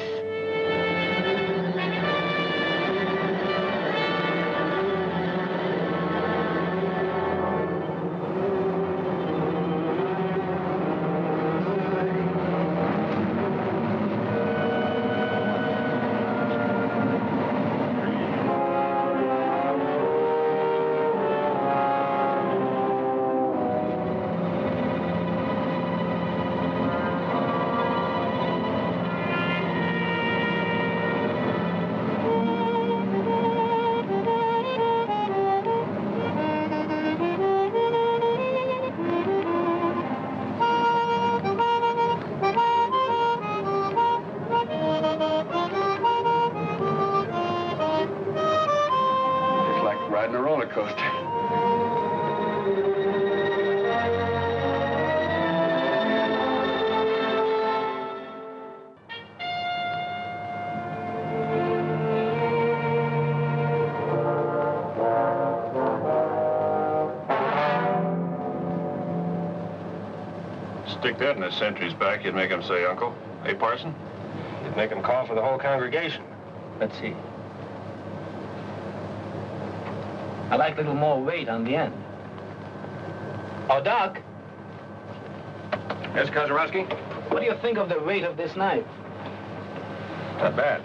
[SPEAKER 8] Stick that in his sentry's back, you'd make him say, Uncle. Hey, Parson?
[SPEAKER 6] You'd make him call for the whole congregation.
[SPEAKER 15] Let's see. I like a little more weight on the end. Oh, Doc.
[SPEAKER 6] Yes, Kozarowski?
[SPEAKER 15] What do you think of the weight of this knife?
[SPEAKER 6] Not bad.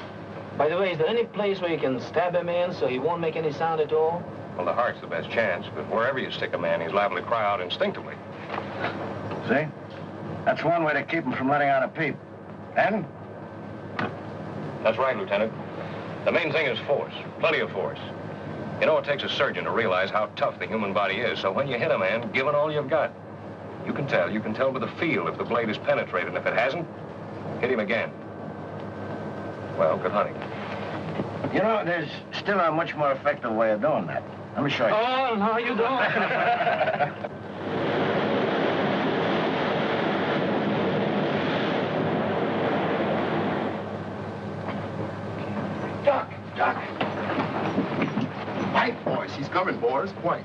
[SPEAKER 15] By the way, is there any place where you can stab a man so he won't make any sound at all?
[SPEAKER 6] Well, the heart's the best chance, but wherever you stick a man, he's liable to cry out instinctively.
[SPEAKER 1] See? That's one way to keep him from letting out a peep. And?
[SPEAKER 6] That's right, Lieutenant. The main thing is force. Plenty of force. You know, it takes a surgeon to realize how tough the human body is, so when you hit a man, give it all you've got. You can tell by the feel if the blade is penetrated, and if it hasn't, hit him again. Well, good hunting.
[SPEAKER 1] You know, there's still a much more effective way of doing that. Let me show you.
[SPEAKER 15] Oh, no, you don't.
[SPEAKER 14] Doc. White, boys. He's coming, boys. White.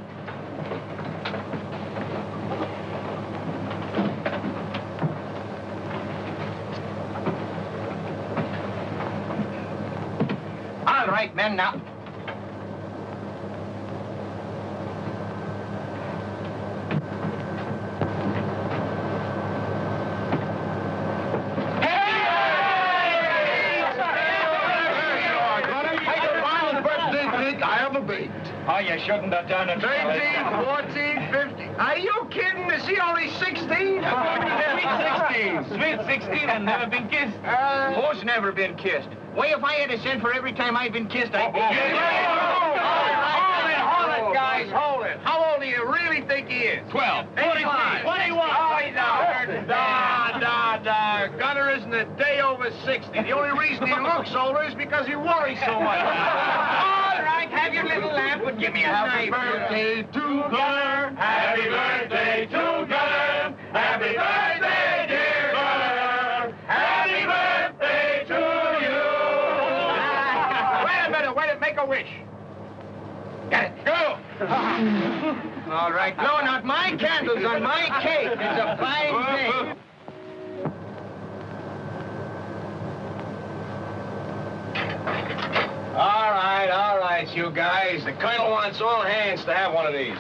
[SPEAKER 1] All right, men, now.
[SPEAKER 15] Oh, you shouldn't have done it.
[SPEAKER 1] 13, 14, 15. Are you kidding? Is he only 16?
[SPEAKER 15] Sweet 16 and never been kissed.
[SPEAKER 1] Who's never been kissed? Why, if I had to send for every time I've been kissed, I'd be... Hold it, guys, hold it. How old do you really think he is?
[SPEAKER 15] 12.
[SPEAKER 1] 25.
[SPEAKER 15] 21.
[SPEAKER 1] Oh, he's out. Nah. Gunner isn't a day over 60. The only reason he looks older is because he worries so much. All right, have your little laugh, but give me a knife. Happy birthday to Gunner. Happy birthday to Gunner. Happy birthday, dear Gunner. Happy birthday to you. Wait a minute, make a wish. Get it, go. All right, no, not my candles on my cake. It's a fine day. All right, you guys. The colonel wants all hands to have one of these.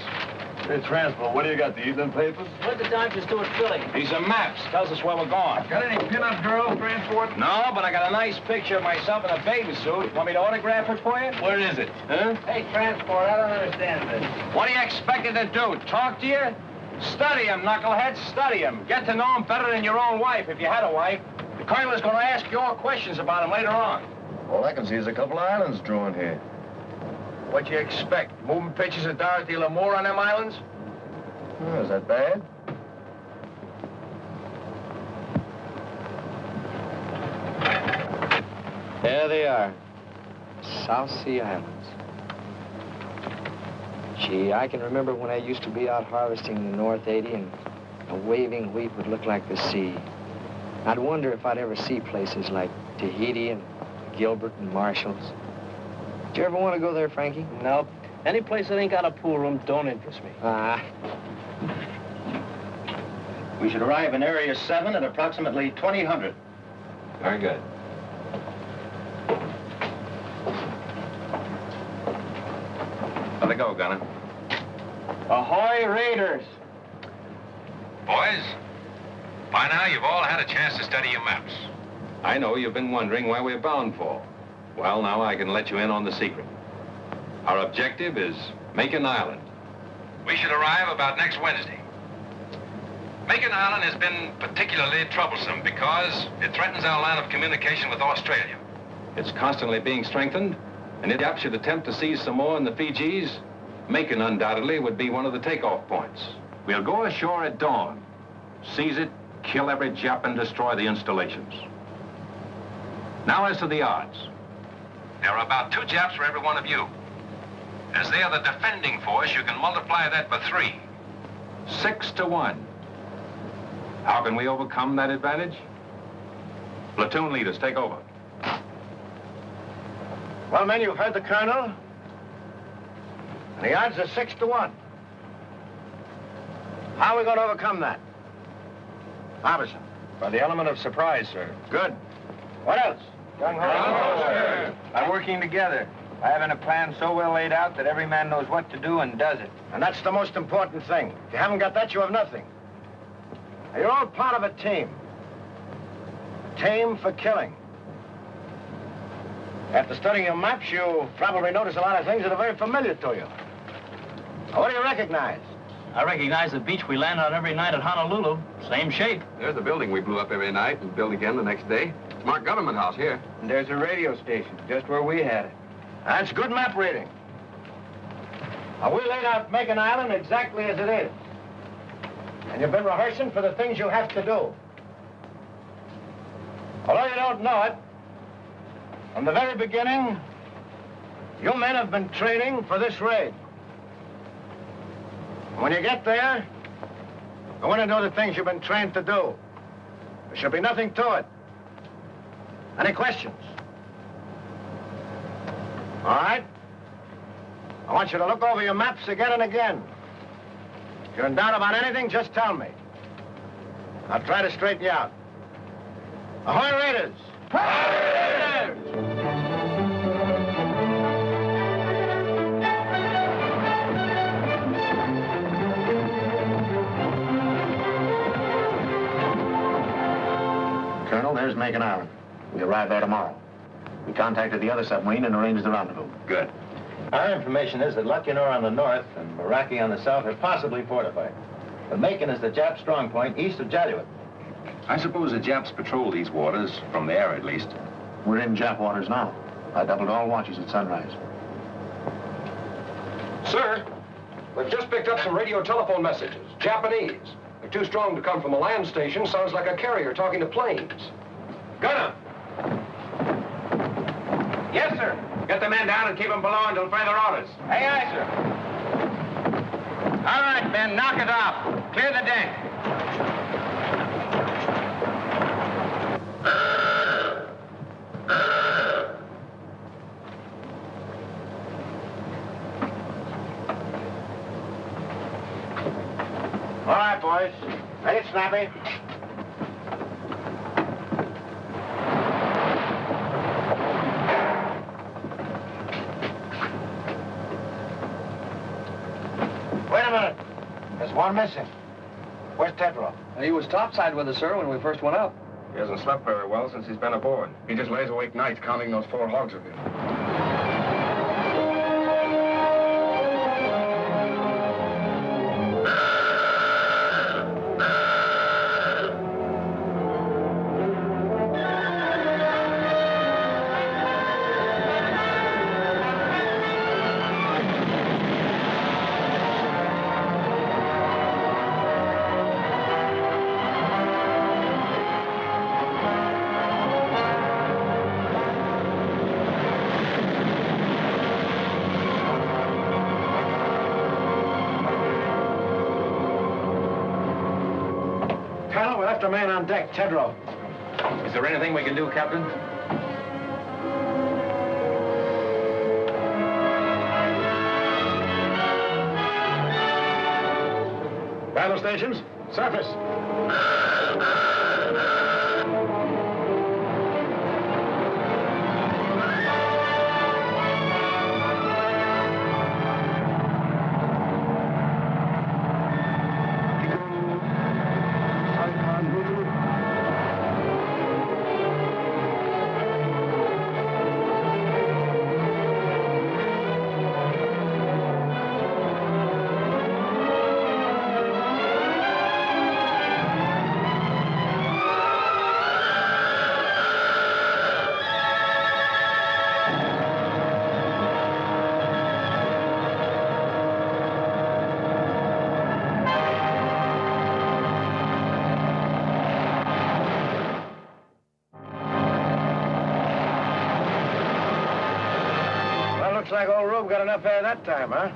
[SPEAKER 8] Hey, Transport, what do you got, the evening papers?
[SPEAKER 15] What did the doctors do at Philly?
[SPEAKER 6] These are maps. Tells us where we're going.
[SPEAKER 1] Got any pin-up girls, Transport?
[SPEAKER 6] No, but I got a nice picture of myself in a bathing suit. Want me to autograph it for you? Where is it? Huh?
[SPEAKER 15] Hey, Transport, I don't understand this.
[SPEAKER 6] What do you expect it to do? Talk to you? Study him, knuckleheads. Study him. Get to know him better than your own wife, if you had a wife. The colonel is going to ask you all questions about him later on.
[SPEAKER 8] All I can see is a couple of islands drawn here.
[SPEAKER 1] What you expect? Moving pictures of Dorothy Lamour on them islands?
[SPEAKER 8] Oh, is that bad?
[SPEAKER 12] There they are. South Sea Islands. Gee, I can remember when I used to be out harvesting in the North 80 and a waving wheat would look like the sea. I'd wonder if I'd ever see places like Tahiti and Gilbert and Marshall's. Did you ever want to go there, Frankie?
[SPEAKER 15] Nope. Any place that ain't got a pool room don't interest me.
[SPEAKER 1] We should arrive in Area 7 at approximately 2000.
[SPEAKER 6] Very good. Let it go, Gunner.
[SPEAKER 15] Ahoy, Raiders!
[SPEAKER 2] Boys, by now you've all had a chance to study your maps.
[SPEAKER 6] I know you've been wondering where we're bound for. Well, now I can let you in on the secret. Our objective is Makin Island.
[SPEAKER 2] We should arrive about next Wednesday. Makin Island has been particularly troublesome because it threatens our line of communication with Australia.
[SPEAKER 6] It's constantly being strengthened, and if Jap should attempt to seize Samoa and the Fijis, Makin undoubtedly would be one of the takeoff points. We'll go ashore at dawn, seize it, kill every Jap, and destroy the installations. Now as to the odds.
[SPEAKER 2] There are about 2 Japs for every one of you. As they are the defending force, you can multiply that by 3.
[SPEAKER 6] 6 to 1. How can we overcome that advantage? Platoon leaders, take over.
[SPEAKER 1] Well, men, you've heard the colonel. And the odds are 6 to 1. How are we going to overcome that? Harbison.
[SPEAKER 4] For the element of surprise, sir.
[SPEAKER 1] Good. What else?
[SPEAKER 4] Gung ho, sir. By working together, by having a plan so well laid out that every man knows what to do and does it.
[SPEAKER 1] And that's the most important thing. If you haven't got that, you have nothing. Now, you're all part of a team. Team for killing. After studying your maps, you probably notice a lot of things that are very familiar to you. Now, what do you recognize?
[SPEAKER 5] I recognize the beach we land on every night at Honolulu. Same shape.
[SPEAKER 7] There's the building we blew up every night and built again the next day. It's marked Government House here.
[SPEAKER 4] And there's a radio station, just where we had it.
[SPEAKER 1] That's good map reading. Now, we laid out Makin Island exactly as it is. And you've been rehearsing for the things you have to do. Although you don't know it, from the very beginning, you men have been training for this raid. When you get there, I want to know the things you've been trained to do. There should be nothing to it. Any questions? All right? I want you to look over your maps again and again. If you're in doubt about anything, just tell me. I'll try to straighten you out. Ahoy, Raiders! Ahoy, Raiders!
[SPEAKER 16] Colonel, there's Makin Island. We arrive there tomorrow. We contacted the other submarine and arranged the rendezvous.
[SPEAKER 3] Good.
[SPEAKER 17] Our information is that Lucknow on the north and Meraki on the south are possibly fortified. But Makin is the Jap strong point east of Jaluit.
[SPEAKER 3] I suppose the Japs patrol these waters, from the air at least.
[SPEAKER 16] We're in Jap waters now. I doubled all watches at sunrise.
[SPEAKER 18] Sir, we've just picked up some radio telephone messages. Japanese. They're too strong to come from a land station. Sounds like a carrier talking to planes.
[SPEAKER 4] Gunner! Yes, sir. Get the men down and keep them below until further orders. Aye, aye, sir. All right, men, knock it off. Clear the deck.
[SPEAKER 1] All right, boys. Ready, Snappy? Wait a minute. There's one missing. Where's Tedrow?
[SPEAKER 12] He was topside with us, sir, when we first went up.
[SPEAKER 4] He hasn't slept very well since he's been aboard.
[SPEAKER 7] He just lays awake nights counting those 4 hogs of his.
[SPEAKER 1] Colonel, we left a man on deck, Tedrow.
[SPEAKER 4] Is there anything we can do, Captain?
[SPEAKER 1] Battle stations, surface. Looks like old Rube got enough air that time, huh?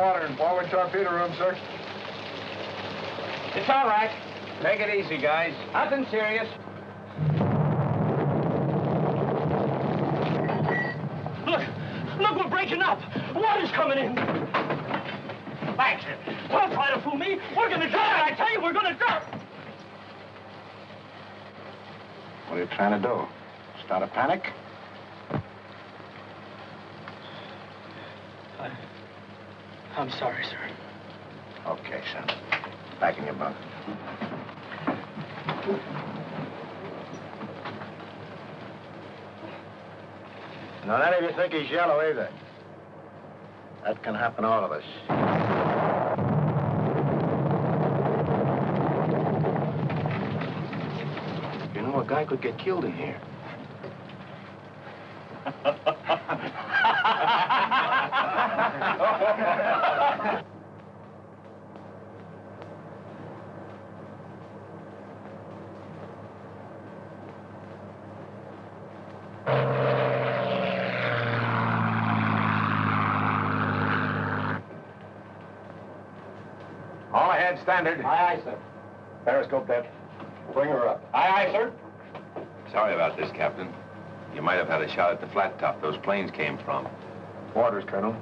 [SPEAKER 8] water in forward torpedo room, sir.
[SPEAKER 15] It's all right. Take it easy, guys. Nothing serious.
[SPEAKER 5] Look, we're breaking up. Water's coming in. Thanks. Don't try to fool me. We're gonna drown. I tell you, we're gonna drown.
[SPEAKER 6] What are you trying to do? Start a panic?
[SPEAKER 5] I'm sorry, sir.
[SPEAKER 6] Okay, son. Back in your bunk.
[SPEAKER 17] Now, none of you think he's yellow either. That can happen to all of us.
[SPEAKER 6] You know, a guy could get killed in here.
[SPEAKER 15] All ahead, standard.
[SPEAKER 12] Aye, aye, sir.
[SPEAKER 6] Periscope depth.
[SPEAKER 18] Bring her up.
[SPEAKER 12] Aye, aye, sir.
[SPEAKER 2] Sorry about this, Captain. You might have had a shot at the flat top those planes came from.
[SPEAKER 6] Orders, Colonel.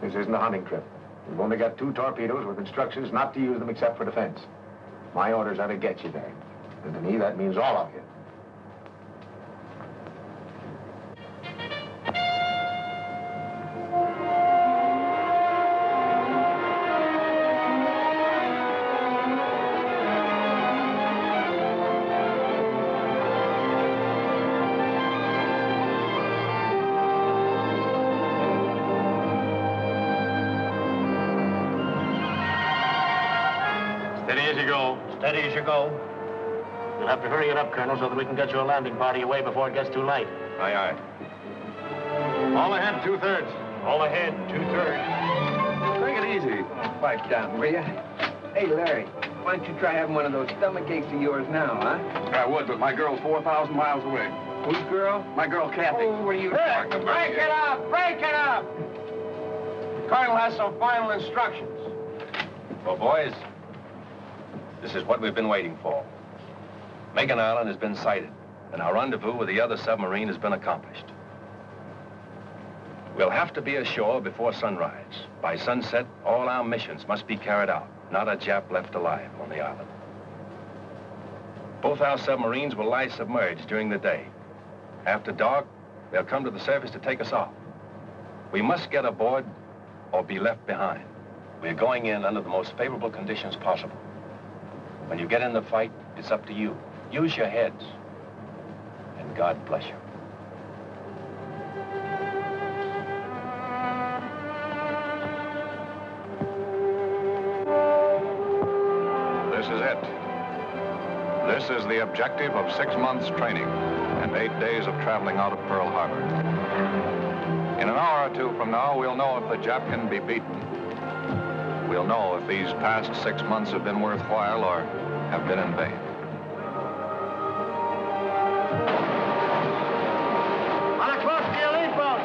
[SPEAKER 6] This isn't a hunting trip. We've only got 2 torpedoes with instructions not to use them except for defense. My orders are to get you there. And to me, that means all of you.
[SPEAKER 17] Steady as you go. Steady as you go. You'll have to hurry it up, Colonel, so that we can get your landing party away before it gets too late.
[SPEAKER 2] Aye, aye.
[SPEAKER 8] All ahead, 2/3.
[SPEAKER 17] All ahead, 2/3.
[SPEAKER 12] Take it easy. Pipe down, will you? Hey, Larry, why don't you try having one of those stomach aches of yours now, huh?
[SPEAKER 7] I would, but my girl's 4,000 miles away.
[SPEAKER 12] Whose girl?
[SPEAKER 7] My girl, Kathy.
[SPEAKER 12] Oh, what are you talking about?
[SPEAKER 1] Break it up! Break it up! Colonel has some final instructions.
[SPEAKER 2] Well, boys, this is what we've been waiting for. Makin Island has been sighted, and our rendezvous with the other submarine has been accomplished. We'll have to be ashore before sunrise. By sunset, all our missions must be carried out. Not a Jap left alive on the island. Both our submarines will lie submerged during the day. After dark, they'll come to the surface to take us off. We must get aboard or be left behind. We're going in under the most favorable conditions possible. When you get in the fight, it's up to you. Use your heads. And God bless you.
[SPEAKER 10] This is it. This is the objective of 6 months' training and 8 days of traveling out of Pearl Harbor. In an hour or 2 from now, we'll know if the Jap can be beaten. We'll know if these past 6 months have been worthwhile or have been in vain.
[SPEAKER 1] On a close to your lead boat.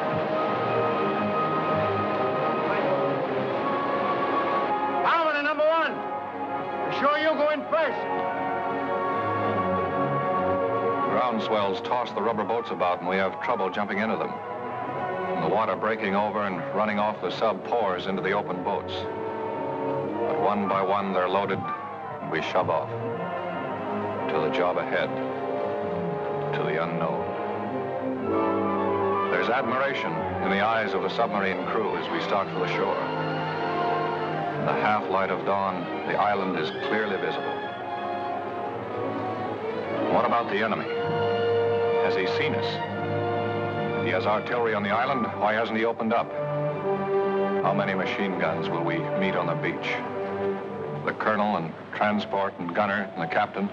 [SPEAKER 1] Palamon, number 1. Be sure you go in first.
[SPEAKER 10] Ground swells toss the rubber boats about, and we have trouble jumping into them. And the water breaking over and running off the sub pours into the open boats. But one by one, they're loaded, and we shove off. To the job ahead. To the unknown. There's admiration in the eyes of the submarine crew as we start for the shore. In the half-light of dawn, the island is clearly visible. What about the enemy? Has he seen us? If he has artillery on the island, why hasn't he opened up? How many machine guns will we meet on the beach? The colonel and transport and gunner and the captain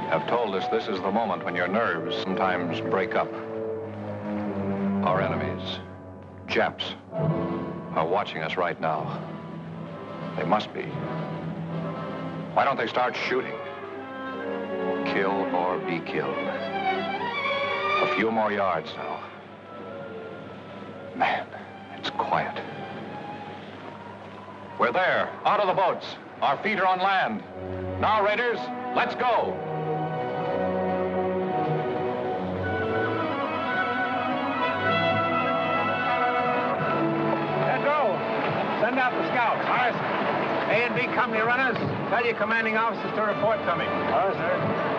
[SPEAKER 10] have told us this is the moment when your nerves sometimes break up. Our enemies, Japs, are watching us right now. They must be. Why don't they start shooting? Kill or be killed. A few more yards now. Man, it's quiet. We're there, out of the boats. Our feet are on land. Now, Raiders, let's go.
[SPEAKER 6] Pedro, send out the scouts. All right, sir. A and B company runners, tell your commanding officers to report to me. All right, sir.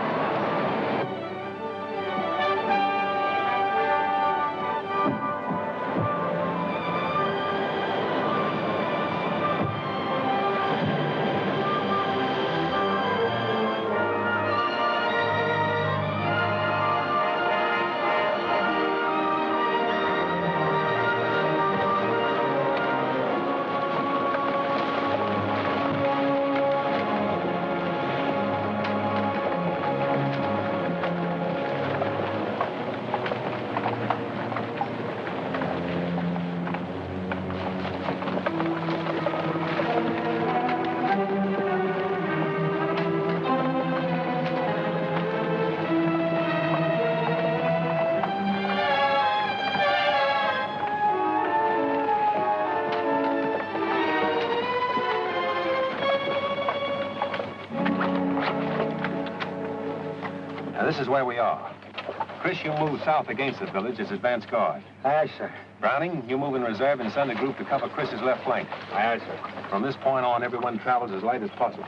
[SPEAKER 2] This is where we are. Chris, you move south against the village as advance guard.
[SPEAKER 9] Aye, sir.
[SPEAKER 2] Browning, you move in reserve and send a group to cover Chris's left flank.
[SPEAKER 6] Aye, sir.
[SPEAKER 2] From this point on, everyone travels as light as possible.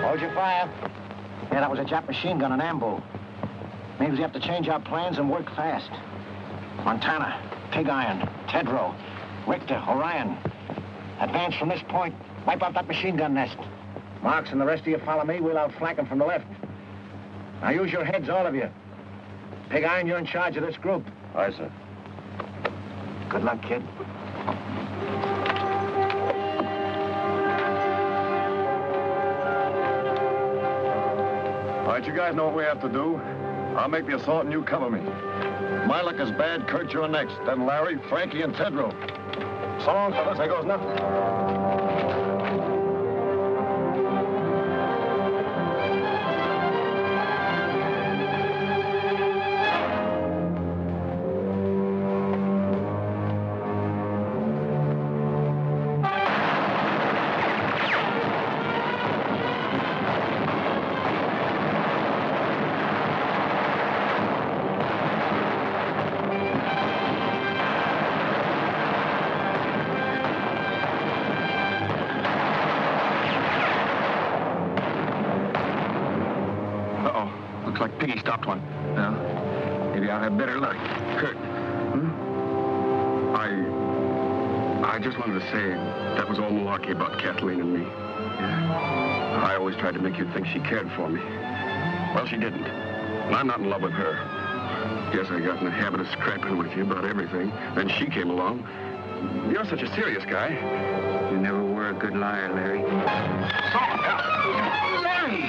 [SPEAKER 1] Hold your fire. Yeah, that was a Jap machine gun, an ambo. Means we have to change our plans and work fast. Montana, Pig Iron, Tedrow, Richter, Orion. Advance from this point. Wipe out that machine gun nest. Marks and the rest of you follow me. We'll outflank them from the left. Now use your heads, all of you. Pig Iron, you're in charge of this group.
[SPEAKER 8] Aye, sir.
[SPEAKER 1] Good luck, kid.
[SPEAKER 8] All right, you guys know what we have to do. I'll make the assault and you cover me. My luck is bad. Kurt, you're next. Then Larry, Frankie, and Tedrow. So long, fellas. There goes nothing.
[SPEAKER 7] Piggy stopped one. Well, maybe I'll have better luck. Kurt. I just wanted to say that was all malarkey about Kathleen and me. Yeah. I always tried to make you think she cared for me. Well, she didn't. And I'm not in love with her. Guess I got in the habit of scrapping with you about everything. Then she came along. You're such a serious guy.
[SPEAKER 12] You never were a good liar, Larry.
[SPEAKER 7] Larry!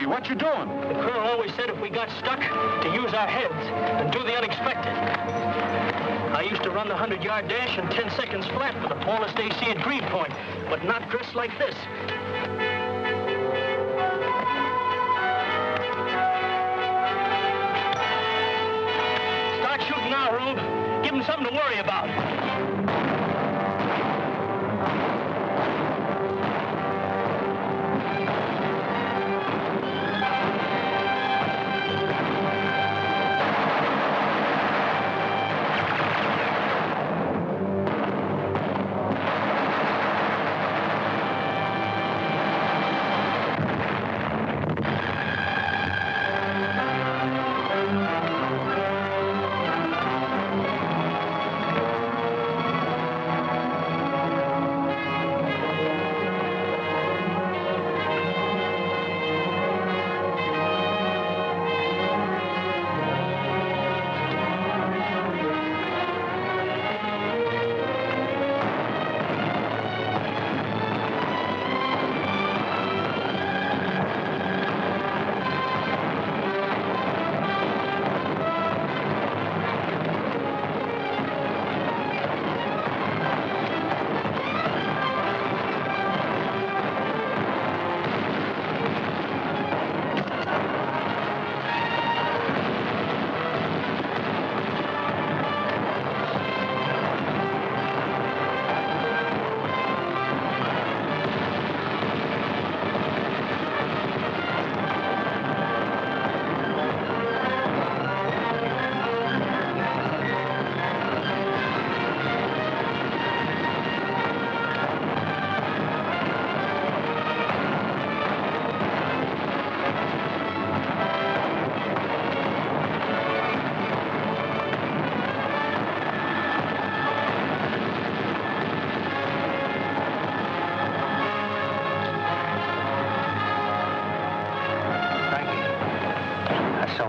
[SPEAKER 5] What you doing? The colonel always said if we got stuck, to use our heads and do the unexpected. I used to run the 100-yard dash in 10 seconds flat for the tallest AC at Greenpoint, but not dressed like this. Start shooting now, Rube. Give him something to worry about.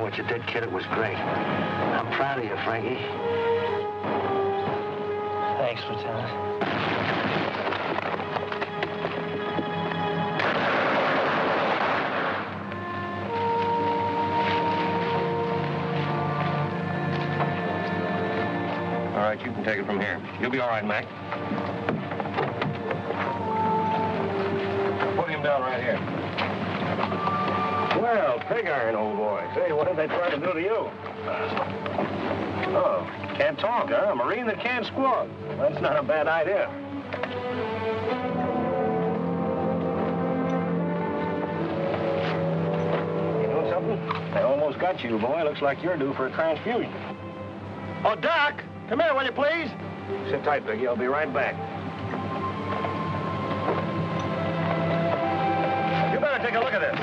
[SPEAKER 5] What you did, kid, it was great. I'm proud of you, Frankie. Thanks, Lieutenant.
[SPEAKER 2] All right, you can take it from here. You'll be all right, Mac. Put him down right here.
[SPEAKER 4] Well, pig iron, old boy. Say, what did they try to do to you? Oh, can't talk, huh? A Marine that can't squawk. That's not a bad idea. You know something? They almost got you, boy. Looks like you're due for a transfusion. Oh, Doc! Come here, will you, please? Sit tight, Piggy. I'll be right back. You better take a look at this.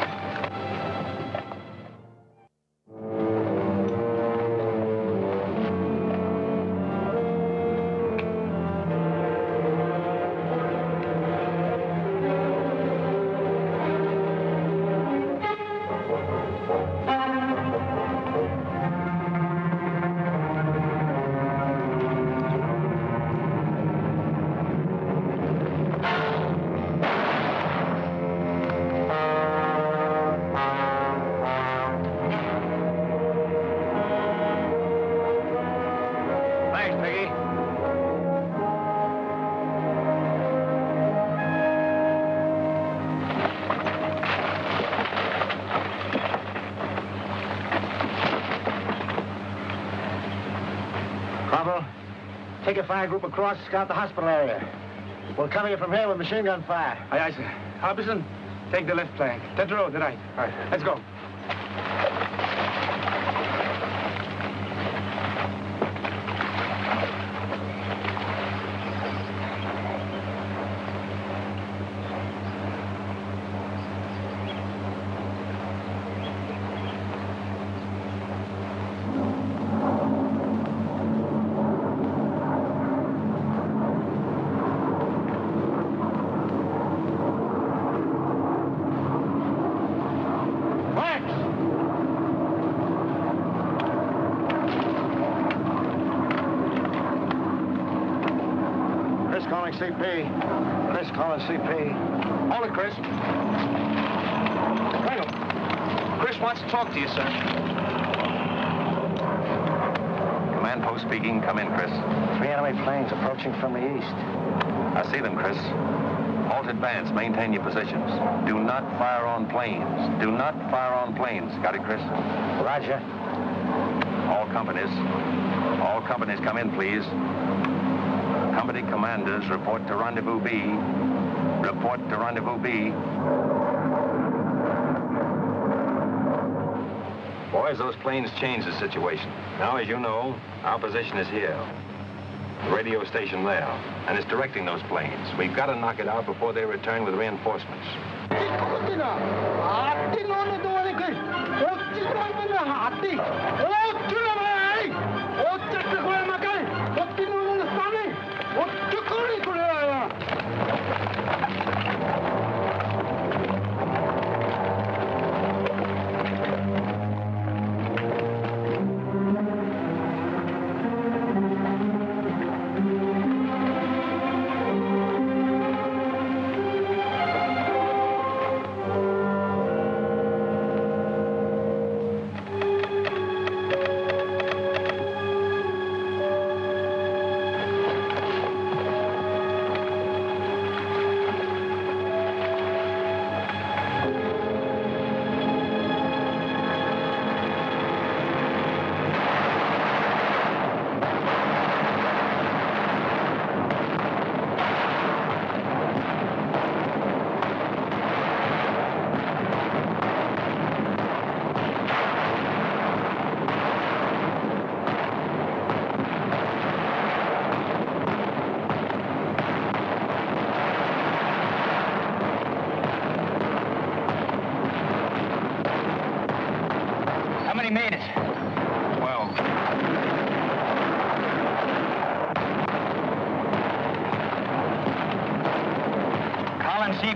[SPEAKER 1] Pavel, take a fire group across, scout the hospital area. We'll cover you from here with machine gun fire.
[SPEAKER 15] Aye, sir. Harbison, take the left flank. That road, the right. All right, let's go.
[SPEAKER 1] CP. Chris calling CP.
[SPEAKER 15] Hold it, Chris. Colonel, Chris wants to talk to you, sir.
[SPEAKER 6] Command post speaking. Come in, Chris.
[SPEAKER 1] 3 enemy planes approaching from the east.
[SPEAKER 6] I see them, Chris. Halt advance. Maintain your positions. Do not fire on planes. Do not fire on planes. Got it, Chris?
[SPEAKER 1] Roger.
[SPEAKER 6] All companies come in, please. Company commanders, report to Rendezvous B. Report to Rendezvous B. Boys, those planes changed the situation. Now, as you know, our position is here. The radio station there. And it's directing those planes. We've got to knock it out before they return with reinforcements.
[SPEAKER 15] Made it. 12. Collins CP.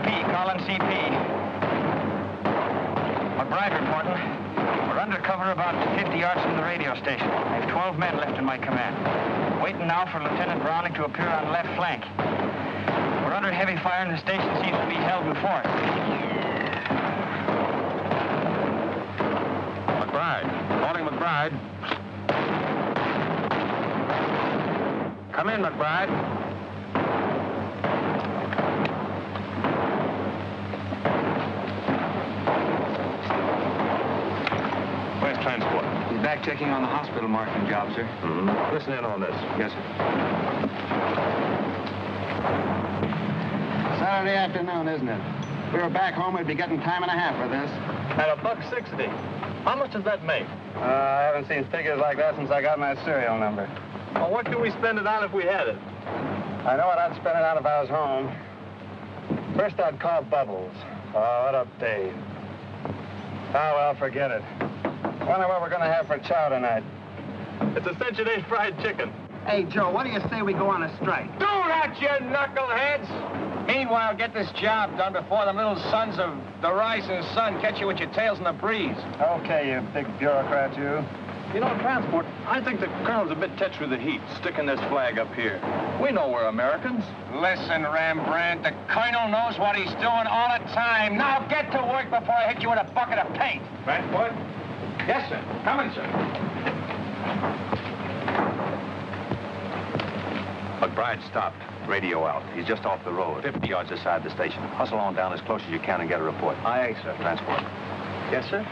[SPEAKER 15] McBride reporting. We're under cover about 50 yards from the radio station. I have 12 men left in my command. Waiting now for Lieutenant Browning to appear on the left flank. We're under heavy fire and the station seems to be held before it.
[SPEAKER 6] McBride. Come in, McBride. Where's transport?
[SPEAKER 15] He's back checking on the hospital marking job, sir.
[SPEAKER 6] Mm-hmm. Listen in on this.
[SPEAKER 15] Yes, sir.
[SPEAKER 14] Saturday afternoon, isn't it? If we were back home, we'd be getting time and a half for this.
[SPEAKER 8] At $1.60. How much does that make?
[SPEAKER 15] I haven't seen figures like that since I got my serial number.
[SPEAKER 8] Well, what could we spend it on if we had it?
[SPEAKER 15] I know what I'd spend it on if I was home. First, I'd call Bubbles. Oh, what a day. Oh, well, forget it. Wonder what we're going to have for chow tonight.
[SPEAKER 8] It's a cinch it ain't fried chicken.
[SPEAKER 14] Hey, Joe, what do you say we go on a strike?
[SPEAKER 18] Do that, you knuckleheads! Meanwhile, get this job done before them little sons of the rising sun catch you with your tails in the breeze.
[SPEAKER 15] Okay, you big bureaucrat, you.
[SPEAKER 8] You know, transport, I think the colonel's a bit touched with the heat, sticking this flag up here. We know we're Americans.
[SPEAKER 18] Listen, Rembrandt, the colonel knows what he's doing all the time. Now get to work before I hit you with a bucket of paint.
[SPEAKER 6] Transport?
[SPEAKER 18] Yes, sir. Coming, sir.
[SPEAKER 6] McBride stopped. Radio out. He's just off the road, 50 yards aside the station. Hustle on down as close as you can and get a report.
[SPEAKER 15] Aye, sir.
[SPEAKER 6] Transport.
[SPEAKER 15] Yes, sir?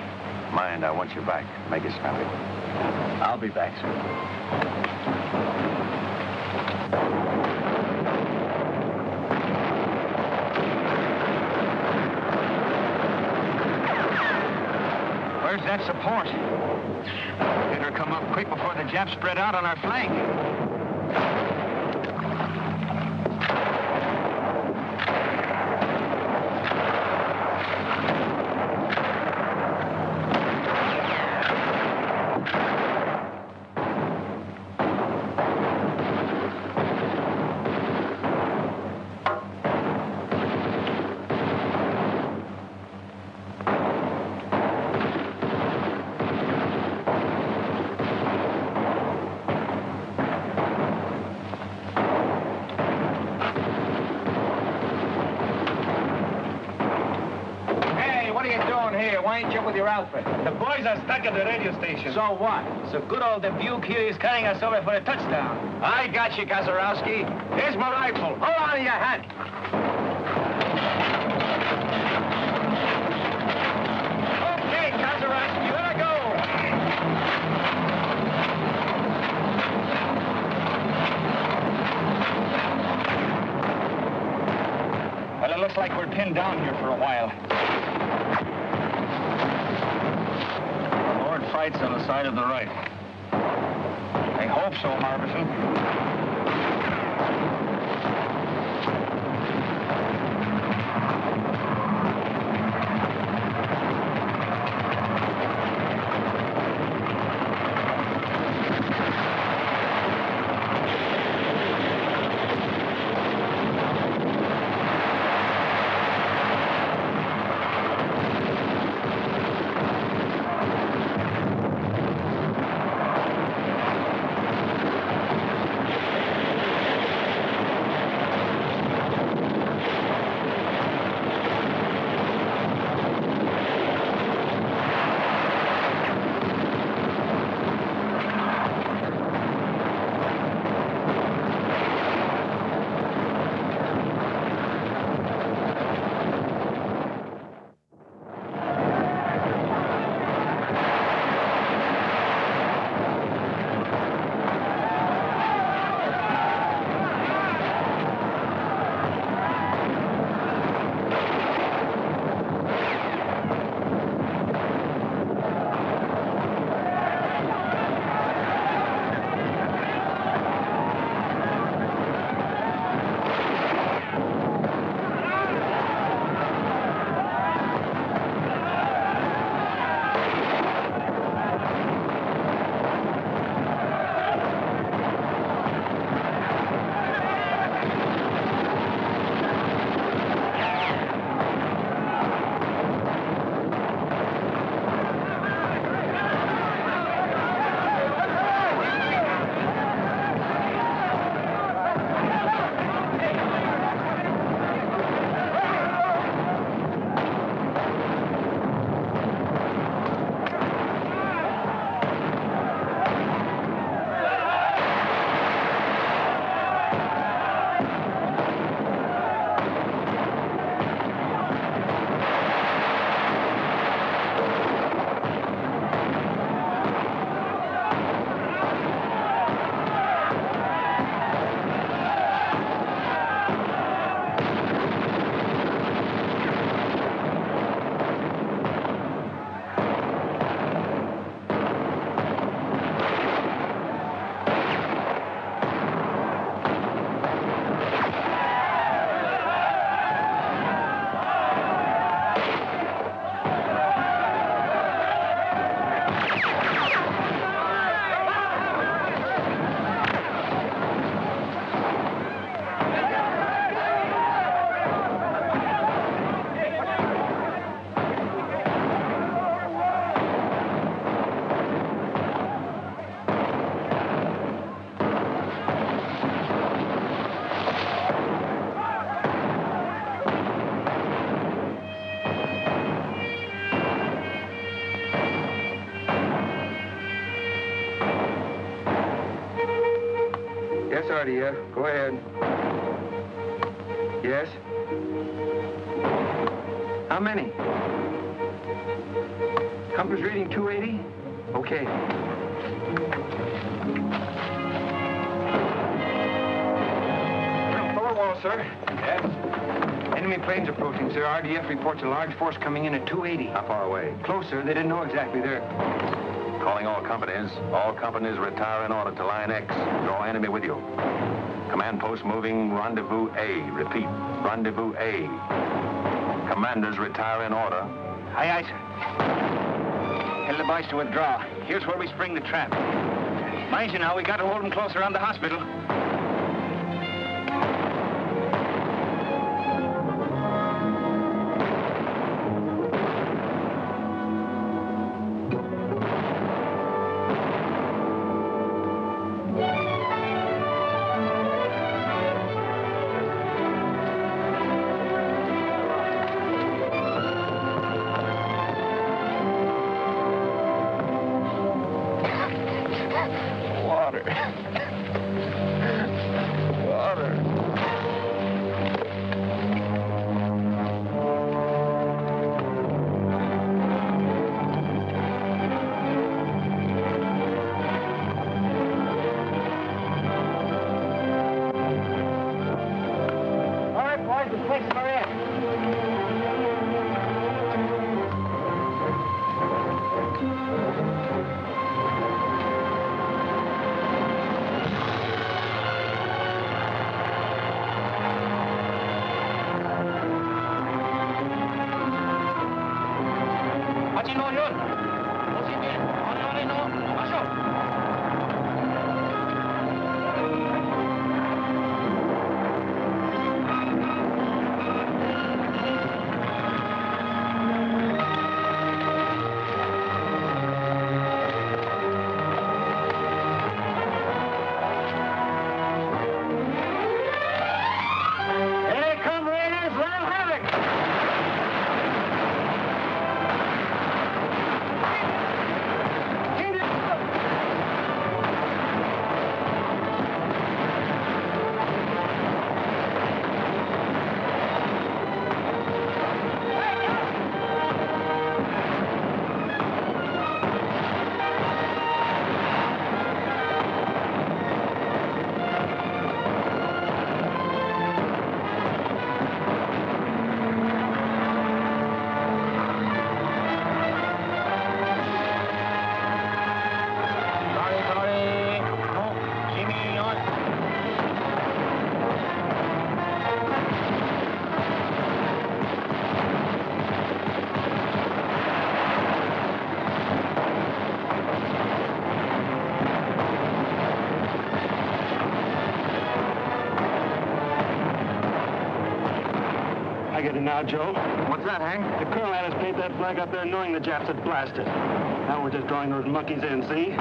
[SPEAKER 6] Mind, I want you back. Make it snappy.
[SPEAKER 15] I'll be back, sir. urge that support. Better come up quick before the Japs spread out on our flank.
[SPEAKER 5] Why ain't you with your outfit?
[SPEAKER 6] The boys are stuck at the radio station.
[SPEAKER 5] So what? So good old Dubuque here is carrying us over for a touchdown.
[SPEAKER 6] I got you, Kazarowski. Here's my rifle. Hold on to your hat. Okay, Kazarowski, let her go.
[SPEAKER 15] Well, it looks like we're pinned down here for a while. Fights on the side of the right. I hope so, Harbison.
[SPEAKER 12] Artie, go ahead. Yes? How many? Compass reading 280? Okay.
[SPEAKER 15] Fuller wall, sir.
[SPEAKER 12] Yes?
[SPEAKER 15] Any enemy planes approaching, sir. RDF reports a large force coming in at 280.
[SPEAKER 6] How far away?
[SPEAKER 15] Closer. They didn't know exactly. They're...
[SPEAKER 6] Calling all companies. All companies retire in order to line X. Draw enemy with you. Command post moving rendezvous A. Repeat, rendezvous A. Commanders retire in order.
[SPEAKER 15] Aye, aye, sir. Tell the boys to withdraw. Here's where we spring the trap. Mind you now, we got to hold them close around the hospital. I get it now, Joe.
[SPEAKER 8] What's that, Hank?
[SPEAKER 15] The colonel had us paint that flag up there knowing the Japs had blasted. Now we're just drawing those monkeys in, see?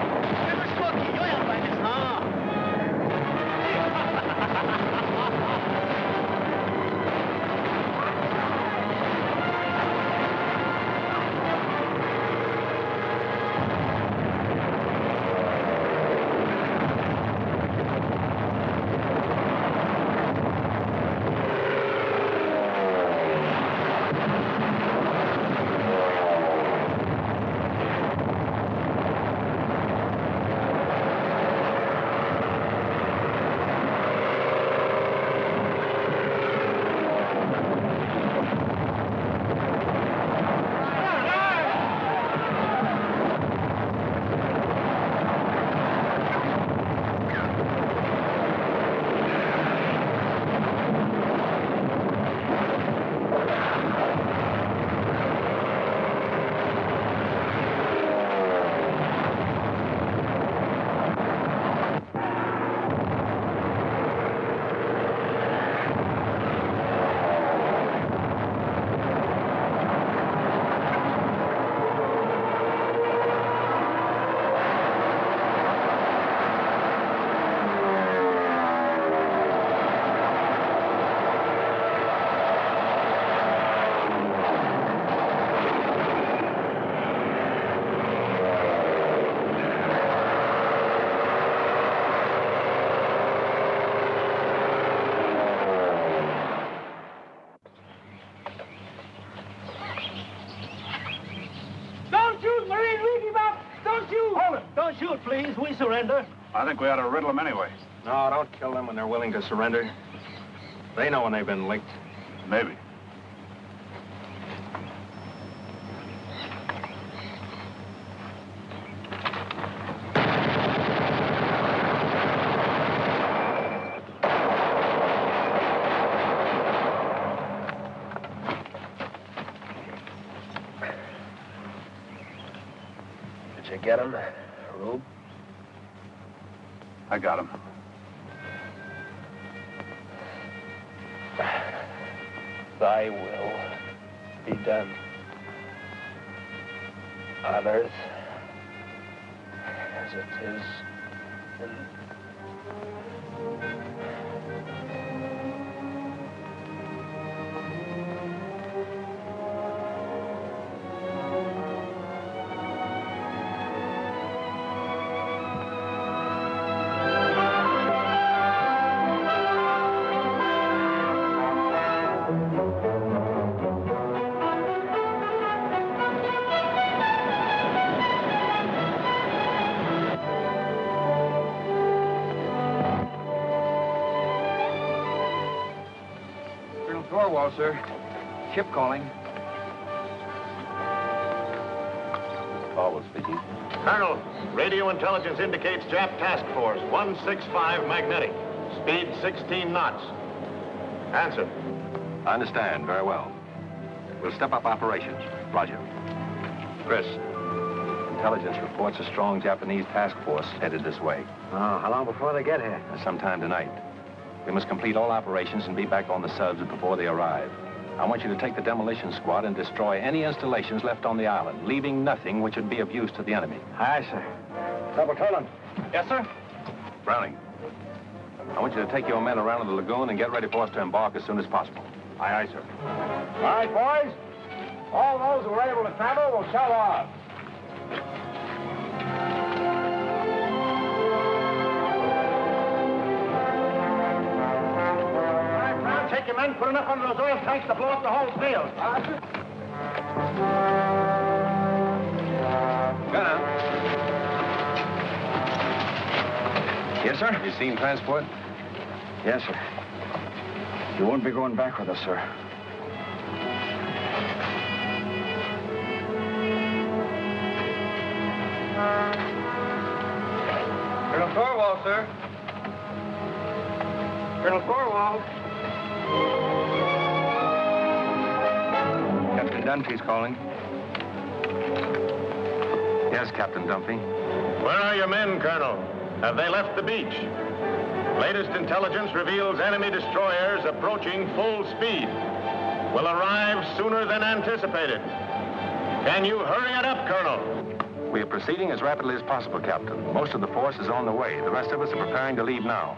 [SPEAKER 5] Don't shoot, please. We surrender.
[SPEAKER 3] I think we ought to riddle them anyway.
[SPEAKER 6] No, don't kill them when they're willing to surrender. They know when they've been licked.
[SPEAKER 3] Maybe.
[SPEAKER 4] you get him, Rube?
[SPEAKER 3] I got him.
[SPEAKER 4] Thy will be done on earth as it is in...
[SPEAKER 12] Sir. Ship calling.
[SPEAKER 2] Caldwell speaking.
[SPEAKER 19] Colonel, radio intelligence indicates Jap Task Force 165 magnetic. Speed 16 knots. Answer.
[SPEAKER 2] I understand. Very well. We'll step up operations. Roger. Chris, intelligence reports a strong Japanese task force headed this way.
[SPEAKER 16] Oh, how long before they get here?
[SPEAKER 2] Sometime tonight. We must complete all operations and be back on the subs before they arrive. I want you to take the demolition squad and destroy any installations left on the island, leaving nothing which would be of use to the enemy.
[SPEAKER 16] Aye, sir. Double Toland.
[SPEAKER 5] Yes, sir?
[SPEAKER 2] Browning, I want you to take your men around to the lagoon and get ready for us to embark as soon as possible.
[SPEAKER 19] Aye, aye, sir.
[SPEAKER 1] All right, boys. All those who are able to travel will shove off. Take your men, put enough under those oil tanks to blow up the whole field.
[SPEAKER 2] Gunner.
[SPEAKER 16] Yes, sir?
[SPEAKER 2] You seen transport?
[SPEAKER 16] Yes, sir. You won't be going back with us, sir.
[SPEAKER 12] Colonel Thorwald, sir. Colonel Thorwald. Captain Dunphy's calling.
[SPEAKER 2] Yes, Captain Dunphy.
[SPEAKER 19] Where are your men, Colonel? Have they left the beach? Latest intelligence reveals enemy destroyers approaching full speed. Will arrive sooner than anticipated. Can you hurry it up, Colonel?
[SPEAKER 2] We are proceeding as rapidly as possible, Captain. Most of the force is on the way. The rest of us are preparing to leave now.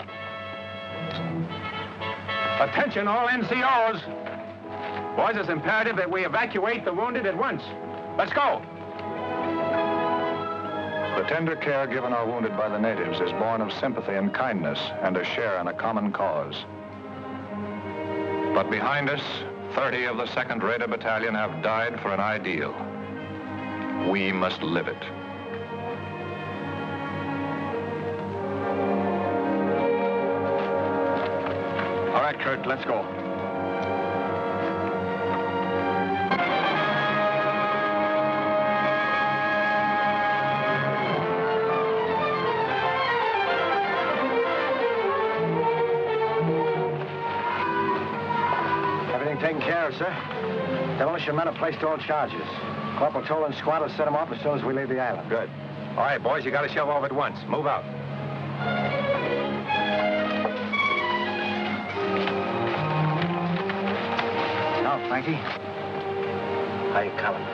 [SPEAKER 6] Attention, all NCOs. Boys, it's imperative that we evacuate the wounded at once. Let's go.
[SPEAKER 10] The tender care given our wounded by the natives is born of sympathy and kindness and a share in a common cause. But behind us, 30 of the 2nd Raider Battalion have died for an ideal. We must live it.
[SPEAKER 16] All right, Kurt, let's go. Everything taken care of, sir. Demolition men have placed all charges. Corporal Toland's squad will set them off as soon as we leave the island.
[SPEAKER 2] Good. All right, boys, you got to shove off at once. Move out.
[SPEAKER 16] Now, Frankie. How you coming?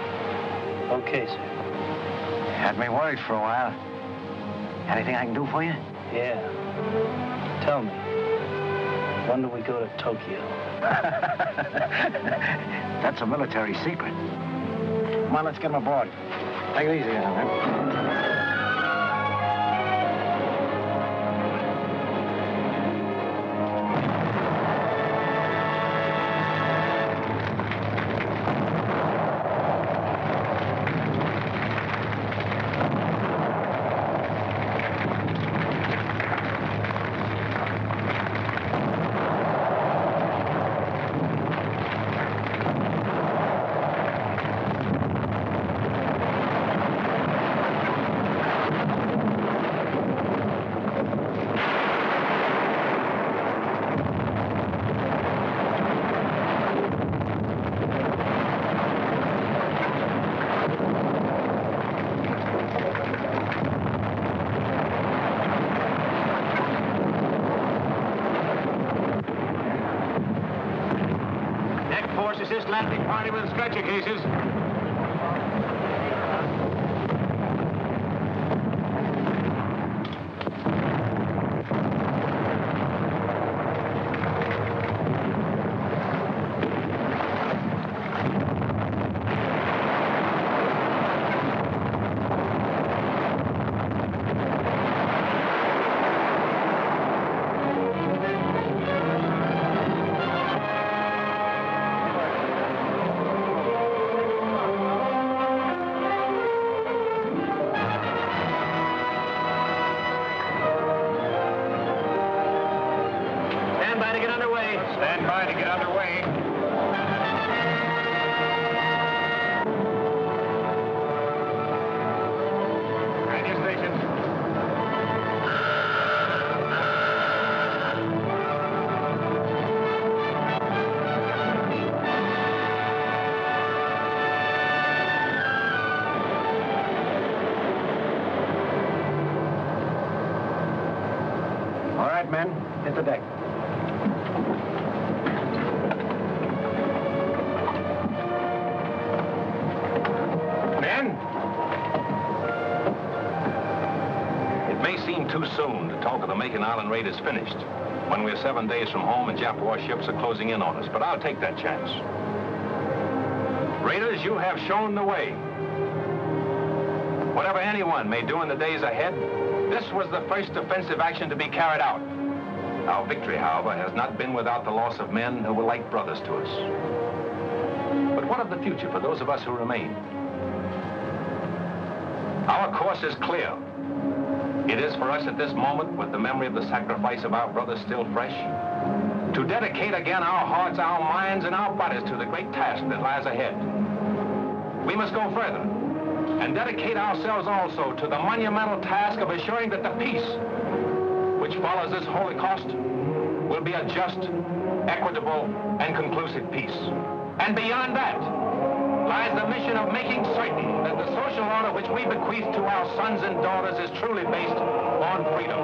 [SPEAKER 5] Okay, sir.
[SPEAKER 16] Had me worried for a while. Anything I can do for you?
[SPEAKER 5] Yeah. Tell me, when do we go to Tokyo?
[SPEAKER 16] That's a military secret. Come on, let's get him aboard. Take it easy, man.
[SPEAKER 19] first landing party with stretcher cases. Stand by to get underway. Radio stations.
[SPEAKER 16] All right, men, hit the deck.
[SPEAKER 2] Too soon to talk of the Makin Island raid is finished, when we're 7 days from home and Jap warships are closing in on us, but I'll take that chance. Raiders, you have shown the way. Whatever anyone may do in the days ahead, this was the first offensive action to be carried out. Our victory, however, has not been without the loss of men who were like brothers to us. But what of the future for those of us who remain? Our course is clear. It is for us at this moment, with the memory of the sacrifice of our brothers still fresh, to dedicate again our hearts, our minds, and our bodies to the great task that lies ahead. We must go further and dedicate ourselves also to the monumental task of assuring that the peace which follows this Holocaust will be a just, equitable, and conclusive peace. And beyond that lies the mission of making certain that the social order which we bequeath to our sons and daughters is truly based on freedom.